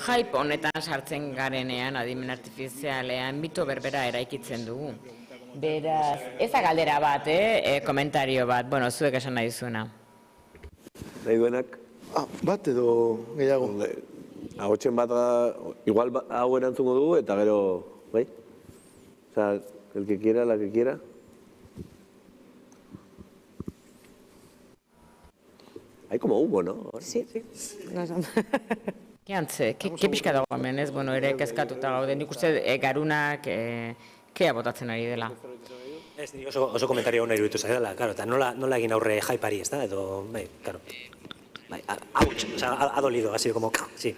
hype honetan sartzen garenean, adimen artifizialean, mito berbera eraikitzen dugu. Beraz, ez da galdera bat, komentario bat, zuek esan nahi zuena. Nahi duenak? Bat edo gehiago? Agotxen bat, igual hau erantzungo dugu, eta gero, bai? Osa, el que quiera, la que quiera. Hay como humo, ¿no? Sí. Keantze, ke pixka dago hemen, ez? Ere kezkatuta gaude, nik uste garunak kea botatzen ari dela. Ez, oso komentario hona iruditu zaidala, eta nola egin aurre jaipari, ez da? Edo, bai, karo. Ouch, ha dolido, ha sido como, sí.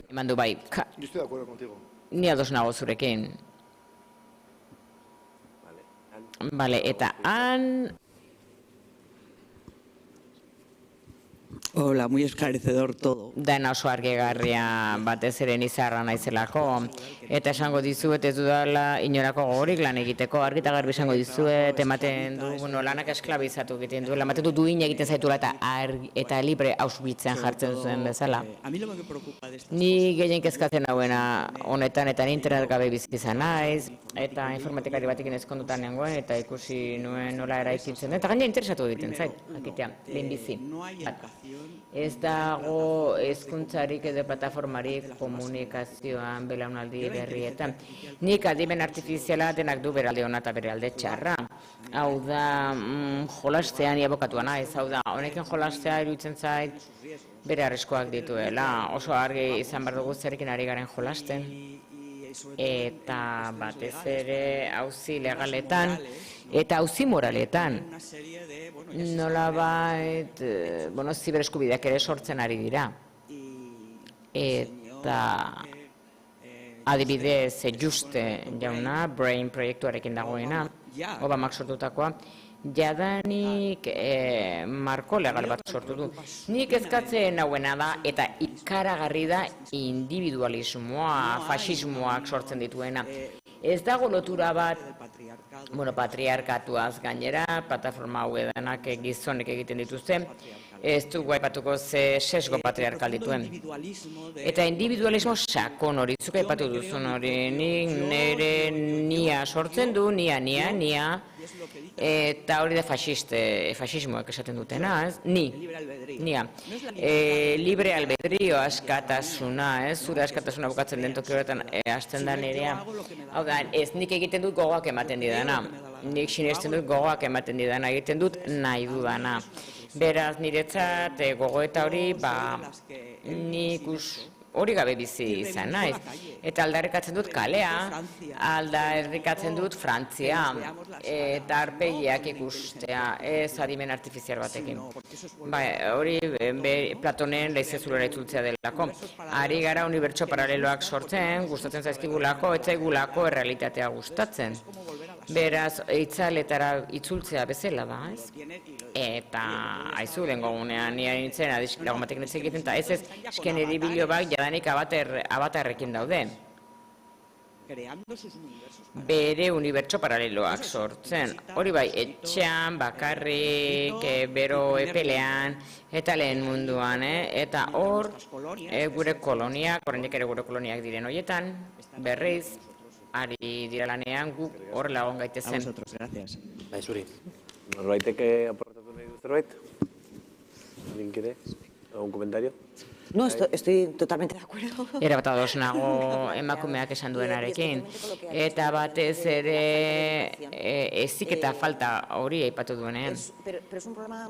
Eman du bai, Yo estoy de acuerdo contigo. Ni ados nago zurekin. Vale, eta han... Hola, muy esclarecedor todo. Dena oso argigarria batez ere nizarra naizelako, eta esango dizuet ez dudala inorako gogorik lan egiteko, argi eta garbi esango dizuet, ematen du, lanak esklabizatu egiten duela, ematen du duin egiten zaituela eta libre Auschwitzen jartzen zuen bezala. Ni gehien kezkatzen hauena honetan eta internet gabe bizi izan naiz, eta informatikari batekin ezkondutan nengoen, eta ikusi nuen nola eraikitzen, eta gaina interesatu egiten zait, jakitea, lehenbizi. Ez dago hezkuntzarik edo plataformarik komunikazioan belaunaldi berrietan. Nik adimen artifiziala denak du bere alde ona eta bere alde txarra. Hau da, jolastean iabokatua naiz, hau da, honekin jolastea iruditzen zait bere arriskuak dituela. Oso argi izan behar dugu zerekin ari garen jolasten. Eta batez ere auzi legaletan eta auzi moraletan. Nolabait, zibereskubideak ere sortzen ari dira. Eta adibidez, Juste jauna, Brain proiektuarekin dagoena, Obamak sortutakoa, jadanik marko legal bat sortu du. Nik ezkatzen hauena da, eta ikaragarri da individualismoa, fasismoak sortzen dituena. Ez dago lotura bat, patriarkatuaz gainera, plataforma hau edanak gizonek egiten dituzten, ez dugu aipatuko ze sesgo patriarkal dituen. Eta individualismo sakon hori, zuk aipatu duzun hori, nik nire nia sortzen du, nia, eta hori da fasismoak esaten dutena, ez? Nia. Libre albedrio askatasuna, zure askatasuna bukatzen den toki horretan hasten da nirea. Hau da, ez nik egiten dut gogoak ematen didana. Nik sinesten dut gogoak ematen didana, egiten dut nahi dudana. Beraz, niretzat gogoeta hori, nik hori gabe bizi izan naiz. Eta aldarrikatzen dut kalea, aldarrikatzen dut Frantzia, eta arpegiak ikustea, ez adimen artifizial batekin. Hori Platonen leizezulera itzultzea delako. Ari gara unibertso paraleloak sortzen, gustatzen zaizkigulako, ez zaigulako errealitatea gustatzen. Beraz, itzaletara itzultzea bezala da, ez? Eta, haizu, dengo gunean, nire nintzen, lagun batekin ez egiten, eta ez esken eribilio bak jadanik abatarrekin daude. Bere unibertso paraleloak sortzen. Hori bai, etxean, bakarrik, bero epelean, eta lehen munduan, eta hor, gure koloniak, oraindik ere gure koloniak diren horietan, berriz, ari dira lanean guk horrela egon gaitezen. A vosotros, gracias. Bai, zuri. Norbaiteke aportatu nahi du zerbait? ¿Alguien quiere? ¿Algún comentario? No, estoy totalmente de acuerdo. Era bat ados nago emakumeak esan duenarekin. Eta batez ere ezik eta falta hori aipatu duenean.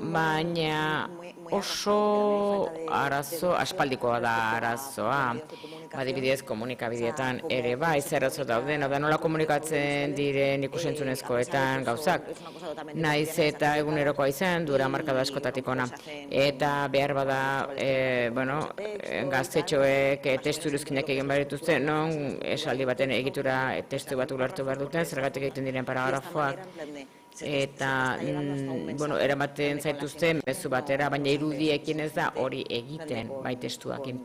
Baina oso arazo, aspaldikoa da arazoa. Adibidez, komunikabideetan ere bai, zer arazo dauden, da nola komunikatzen diren ikusentzunezkoetan gauzak. Naiz eta egunerokoa izan, dura markada askotatik ona. Eta behar bada, gaztetxoek testu iruzkinak egin behar dituzte, non esaldi baten egitura testu bat ulertu behar duten, zergatik egiten diren paragrafoak. Eta, eramaten zaituzte mezu batera, baina irudiekin ez da hori egiten, bai testuakin.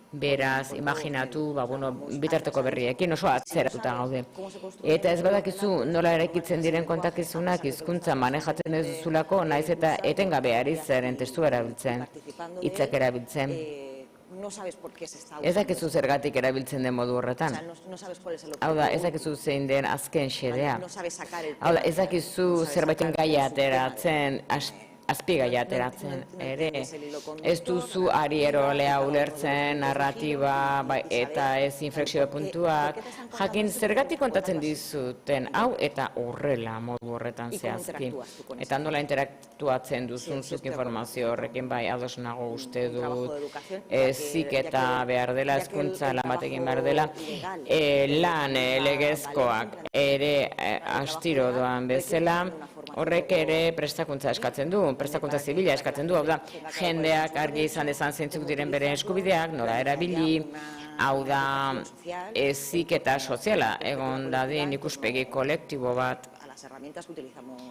Beraz, imaginatu, bitarteko berriekin oso atzeratuta gaude. Eta ez badakizu nola eraikitzen diren kontakizunak hizkuntza manejatzen ez duzulako, naiz eta etengabe ari zeren testu erabiltzen, hitzak erabiltzen. Ez dakizu zergatik erabiltzen den modu horretan. Hau da, ez dakizu zein den azken xedea. Hau da, ez dakizu zerbaiten gaia ateratzen, azpigaia ateratzen ere. Ez duzu ari erolea ulertzen, narratiba eta ez inflexio puntuak. Jakin zergatik kontatzen dizuten hau eta horrela modu horretan zehazki. Eta nola interaktuatzen duzun zuk informazio horrekin bai ados nago uste dut. Ezik eta behar dela hezkuntza lan batekin behar dela. Lan legezkoak ere astiro doan bezala. Horrek ere prestakuntza eskatzen du, prestakuntza zibila eskatzen du, hau da, jendeak argi izan dezan zeintzuk diren bere eskubideak, nola erabili, hau da, heziketa soziala, egon dadin ikuspegi kolektibo bat,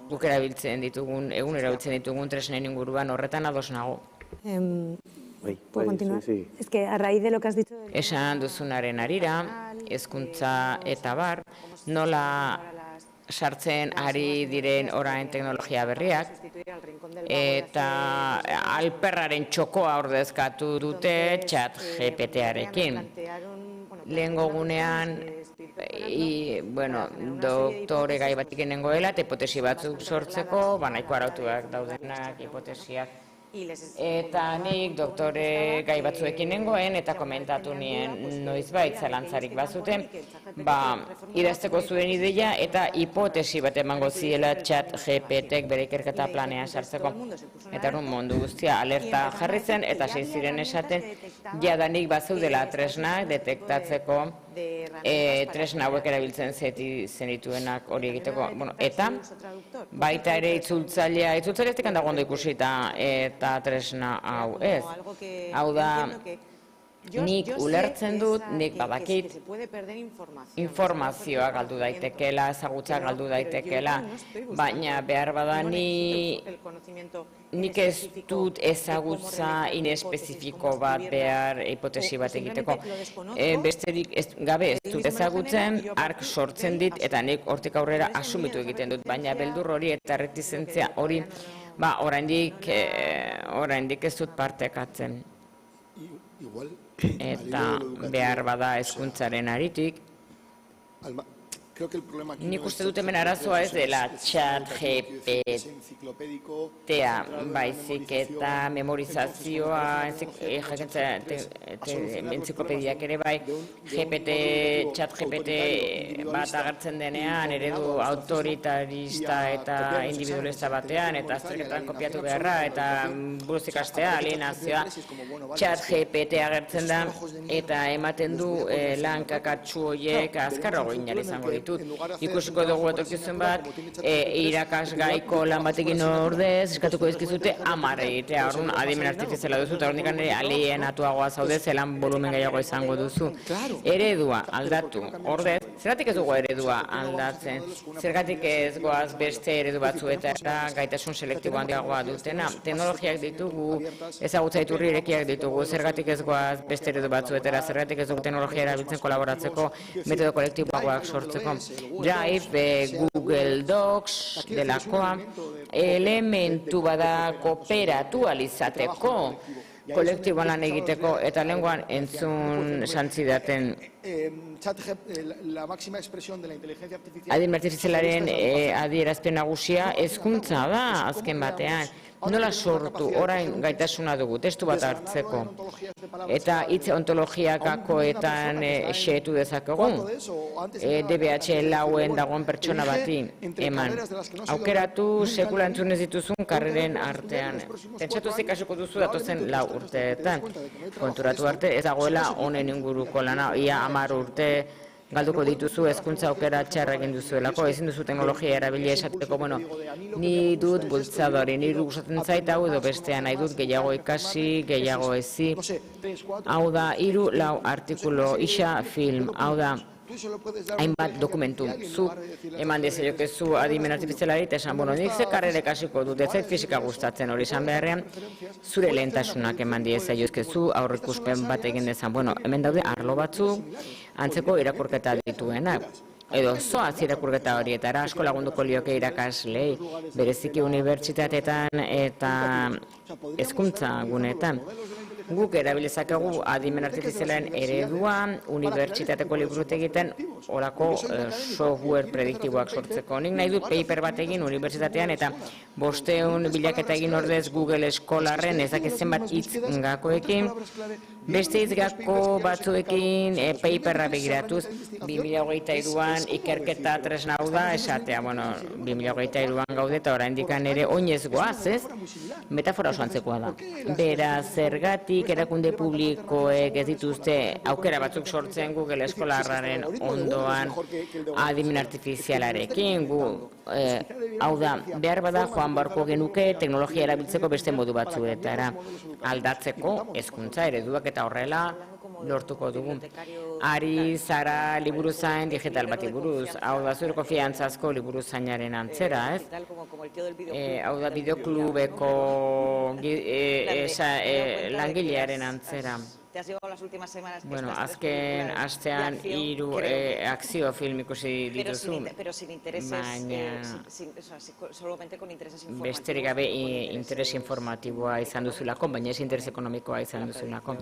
guk erabiltzen ditugun, egun erabiltzen ditugun tresnen inguruan horretan ados nago. ¿Puedo continuar? Es que a raíz de lo que has dicho... Esan duzunaren arira, hezkuntza eta bar, nola sartzen ari diren orain teknologia berriak, eta alperraren txokoa ordezkatu dute ChatGPT-arekin. Lehengo gunean, doktore gai batik nengoela, eta hipotesi batzuk sortzeko, nahiko arautuak daudenak hipotesiak. Eta nik doktore gai batzuekin nengoen, eta komentatu nien noizbait zalantzarik bazuten, idazteko zuen ideia eta hipotesi bat emango ziela ChatGPTek bere ikerketa planea sartzeko. Eta mundu guztia alerta jarri zen, eta ziren esaten, jadanik bazeudela tresnak detektatzeko, tresna hauek erabiltzen zenituenak hori egiteko. Eta baita ere itzultzailetik handago ondo ikusita eta tresna hau ez. Hau da, nik ulertzen dut, nik badakit informazioa galdu daitekela, ezagutza galdu daitekela, baina behar bada nik ez dut ezagutza inespezifiko bat behar hipotesi bat egiteko. Besterik gabe ez dut ezagutzen, ark sortzen dit, eta nik hortik aurrera asumitu egiten dut, baina beldur hori eta retizentzia hori, oraindik ez dut partekatzen. Eta behar bada hezkuntzaren aritik, nik uste dut hemen arazoa ez dela ChatGPT-a, baizik eta memorizazioa, enziklopediak ere bai, ChatGPT bat agertzen denean, eredu autoritarista eta individualista batean, eta azterketan kopiatu beharra, eta buruz ikastea, alienazioa, ChatGPT agertzen da, eta ematen du lan kakatsu horiek azkarrago inal izango ditu. Ikusiko dugu etorkizun bat, irakasgaiko lan batekin ordez, eskatuko dizkizute 10 egitea, orduan adimen artifiziala duzu, eta orduan alienatuagoa zaude, zelan volumen gehiago izango duzu. Eredua aldatu, ordez, zergatik ez dugu eredua aldatzen, zergatik ez goaz beste eredu batzuetara gaitasun selektibo handiagoa dutena, teknologiak ditugu, ezagutza iturri irekiak ditugu, zergatik ez goaz beste eredu batzuetara, zergatik ez dugu teknologia erabiltzen kolaboratzeko, metodo kolektiboagoak sortzeko. Drive, Google Docs, delakoa, elementu bada kooperatualizateko, kolektiboan lan egiteko, eta lenguan entzun santzidaten adimen artifizialaren adierazpen nagusia hezkuntza da azken batean. Nola sortu, orain gaitasuna dugu, testu bat hartzeko, eta hitz ontologiakakoetan xehetu dezakegu, DBH lauen dagoen pertsona bati eman. Aukeratu sekula entzun ez dituzun karreren artean. Pentsatu ikasiko duzu datozen 4 urteetan. Konturatu arte ez dagoela honen inguruko lana, ia 10 urte galduko dituzu hezkuntza aukera txarra egin duzuelako, ezin duzu teknologia erabili esateko, ni dut bultzadori, ni gustatzen zait hau edo bestean, nahi dut gehiago ikasi, gehiago ezi. Hau da, 3-4 artikulu, isa film, hau da, hainbat dokumentu. Zu eman dezaiokezu adimen artifizialari, eta esan, nik ze karrera ikasiko dut, ez zait fisika gustatzen hori esan beharrean, zure lehentasunak eman dezaiokezu, aurrikuspen bat egin dezan. Hemen daude arlo batzu, antzeko irakurketa dituenak. Edo zoaz irakurketa horietara, asko lagunduko lioke irakaslei, bereziki unibertsitateetan eta hezkuntza guneetan. Guk erabilizakegu adimen artifizialen eredua, unibertsitateko liburutegiten orako software prediktiboak sortzeko. Nik nahi dut paper bat egin unibertsitatean eta 500 bilaketa egin ordez Google eskolarren ezakitzen bat hitz gakoekin, beste hitz gako batzuekin paperra begiratuz 2023an ikerketa tresna hau da esatea, 2023an gaude eta oraindikan ere oinez goaz, ez? Metafora oso antzekoa da. Beraz, zergatik erakunde publikoek ez dituzte aukera batzuk sortzen Google eskolarraren ondoan adimen artifizialarekin, hau da, behar bada joan barko genuke teknologia erabiltzeko beste modu batzuetara aldatzeko hezkuntza ereduak eta horrela lortuko dugu. ari zara liburuzain digital bati buruz, hau da zure konfiantzazko liburuzainaren antzera, ez? Hau da bideoklubeko langilearen antzera. Bueno, azken astean 3 akzio film ikusi dituzu, baina besterik gabe interes informatiboa izan duzulako, baina ez interes ekonomikoa izan duzulako.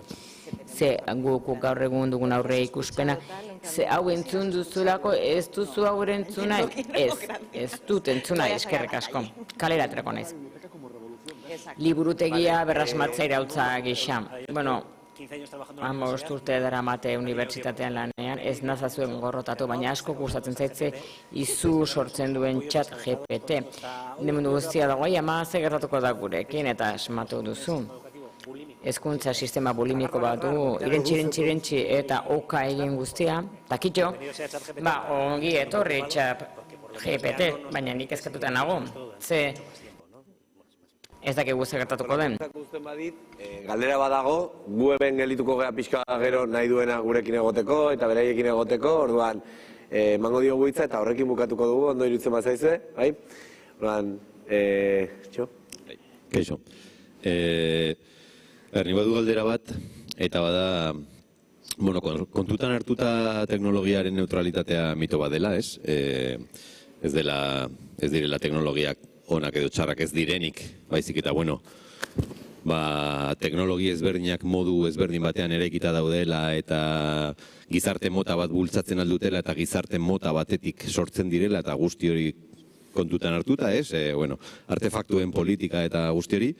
Ze guk gaur egun dugun aurre ikuspena, ze hau entzun duzulako, ez duzu hau entzuna, ez dut entzuna, eskerrik asko, kalera aterako naiz. Liburutegia berrasmatzaira hautza gisa. Bueno, 15 urte daramate unibertsitatean lanean, ez nazazuen gorrotatu, baina asko gustatzen zaitze izu sortzen duen chat GPT. Mundu guztia dago, ama ze gertatuko da gurekin eta asmatu duzu. Hezkuntza sistema bulimiko bat du, irentxi eta oka egin guztia, takitxo, ongi etorri chat GPT, baina nik ezkatuta nago, ze ez dakigu ze gertatuko den. Galdera badago, gu hemen gelituko gea pixka gero nahi duena gurekin egoteko eta beraiekin egoteko, orduan emango diogu hitza eta horrekin bukatuko dugu, ondo iruditzen bazaize, bai? Orduan, txo? Kaixo. Ni badu galdera bat, eta bada, bueno, kontutan hartuta teknologiaren neutralitatea mito bat dela, ez? Ez direla teknologiak onak edo txarrak ez direnik, baizik eta, bueno, teknologi ezberdinak modu ezberdin batean eraikita daudela eta gizarte mota bat bultzatzen aldutela eta gizarte mota batetik sortzen direla eta guzti hori kontutan hartuta, ez? Bueno, artefaktuen politika eta guzti hori.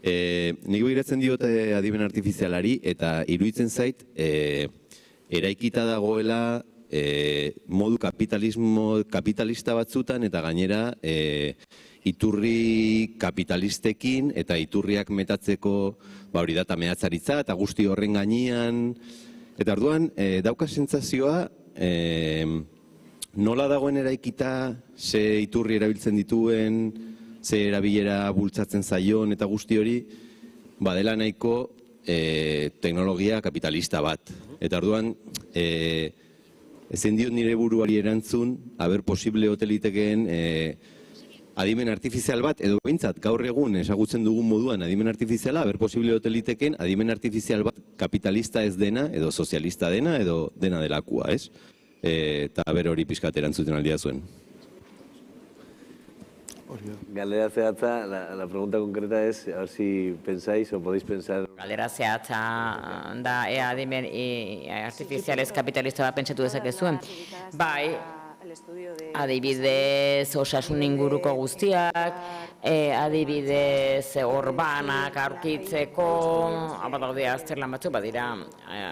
Nik begiratzen diote adimen artifizialari eta iruditzen zait eraikita dagoela modu kapitalista batzutan eta gainera iturri kapitalistekin eta iturriak metatzeko hori data mehatzaritza eta guzti horren gainean. Eta orduan, dauka sentsazioa nola dagoen eraikita, ze iturri erabiltzen dituen, ze erabilera bultzatzen zaion eta guzti hori, badela nahiko teknologia kapitalista bat. Eta orduan, ezen diot nire buruari erantzun, haber posible hotelitekeen adimen artifizial bat, edo behintzat gaur egun ezagutzen dugun moduan adimen artifiziala, haber posible hotelitekeen adimen artifizial bat kapitalista ez dena, edo sozialista dena, edo dena delakua, ez? Eta haber hori pixkat erantzuten aldia zuen. Galdera zehatza, la pregunta concreta es, a ver si pensáis o podéis pensar... Galdera zehatza da, adimen artifizialez kapitalista bat pentsatu dezakezuen. Bai, adibidez osasun inguruko guztiak, adibidez urbanak aurkitzeko, badaude azterlan batzuk, badira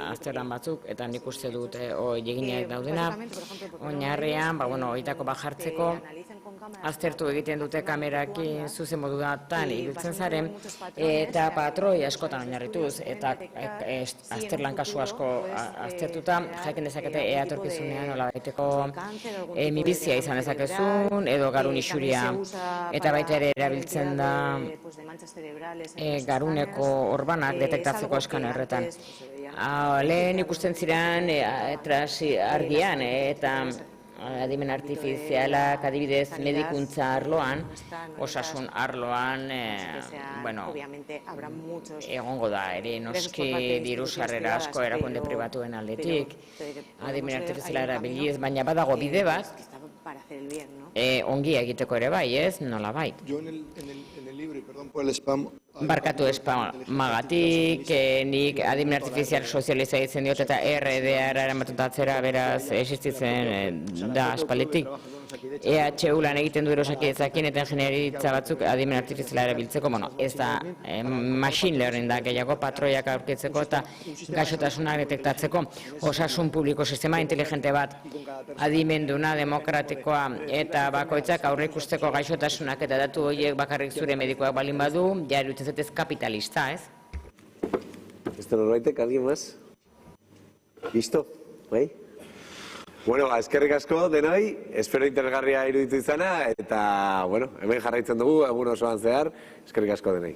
azterlan batzuk, eta nik uste dut eginak daudena, oinarrian, horietako bat jartzeko, aztertu egiten dute kamerakin zuzen modu datan ibiltzen zaren, eta patroi askotan oinarrituz, eta azterlan kasu asko aztertuta, jakin dezakete eatorkizunean nola baiteko minbizia izan dezakezun, edo garun isuria, eta baita ere erabiltzen da garuneko orbanak detektatzeko eskanerretan. Lehen ikusten ziren argian, eta adimen artifizialak adibidez medikuntza arloan, osasun arloan, egongo da, ere noski diru sarrera asko erakunde pribatuen aldetik, adimen artifiziala erabiliz, baina badago bide bat, ongi egiteko ere bai, ez? Nola bai? Barkatu spamagatik, nik adimen artifizial sozializa ditzen diot eta RDA eramatutatzera beraz existitzen da aspalditik. EHU lan egiten du erosakiezakin eta ingenieritza batzuk adimen artifiziala erabiltzeko, ez da machine learning da gehiago patroiak aurkitzeko eta gaixotasunak detektatzeko. Osasun publiko sistema inteligente bat adimenduna, demokratikoa eta bakoitzak aurreikusteko gaixotasunak eta datu horiek bakarrik zure medikoak balin badu, ja iruditzen zaitez kapitalista, ez? ¿Esto norbaitek, alguien más? ¿Listo? ¿Bai? Bueno, eskerrik asko denoi, espero interesgarria iruditu izana, eta, hemen jarraitzen dugu, egun osoan zehar, eskerrik asko denoi.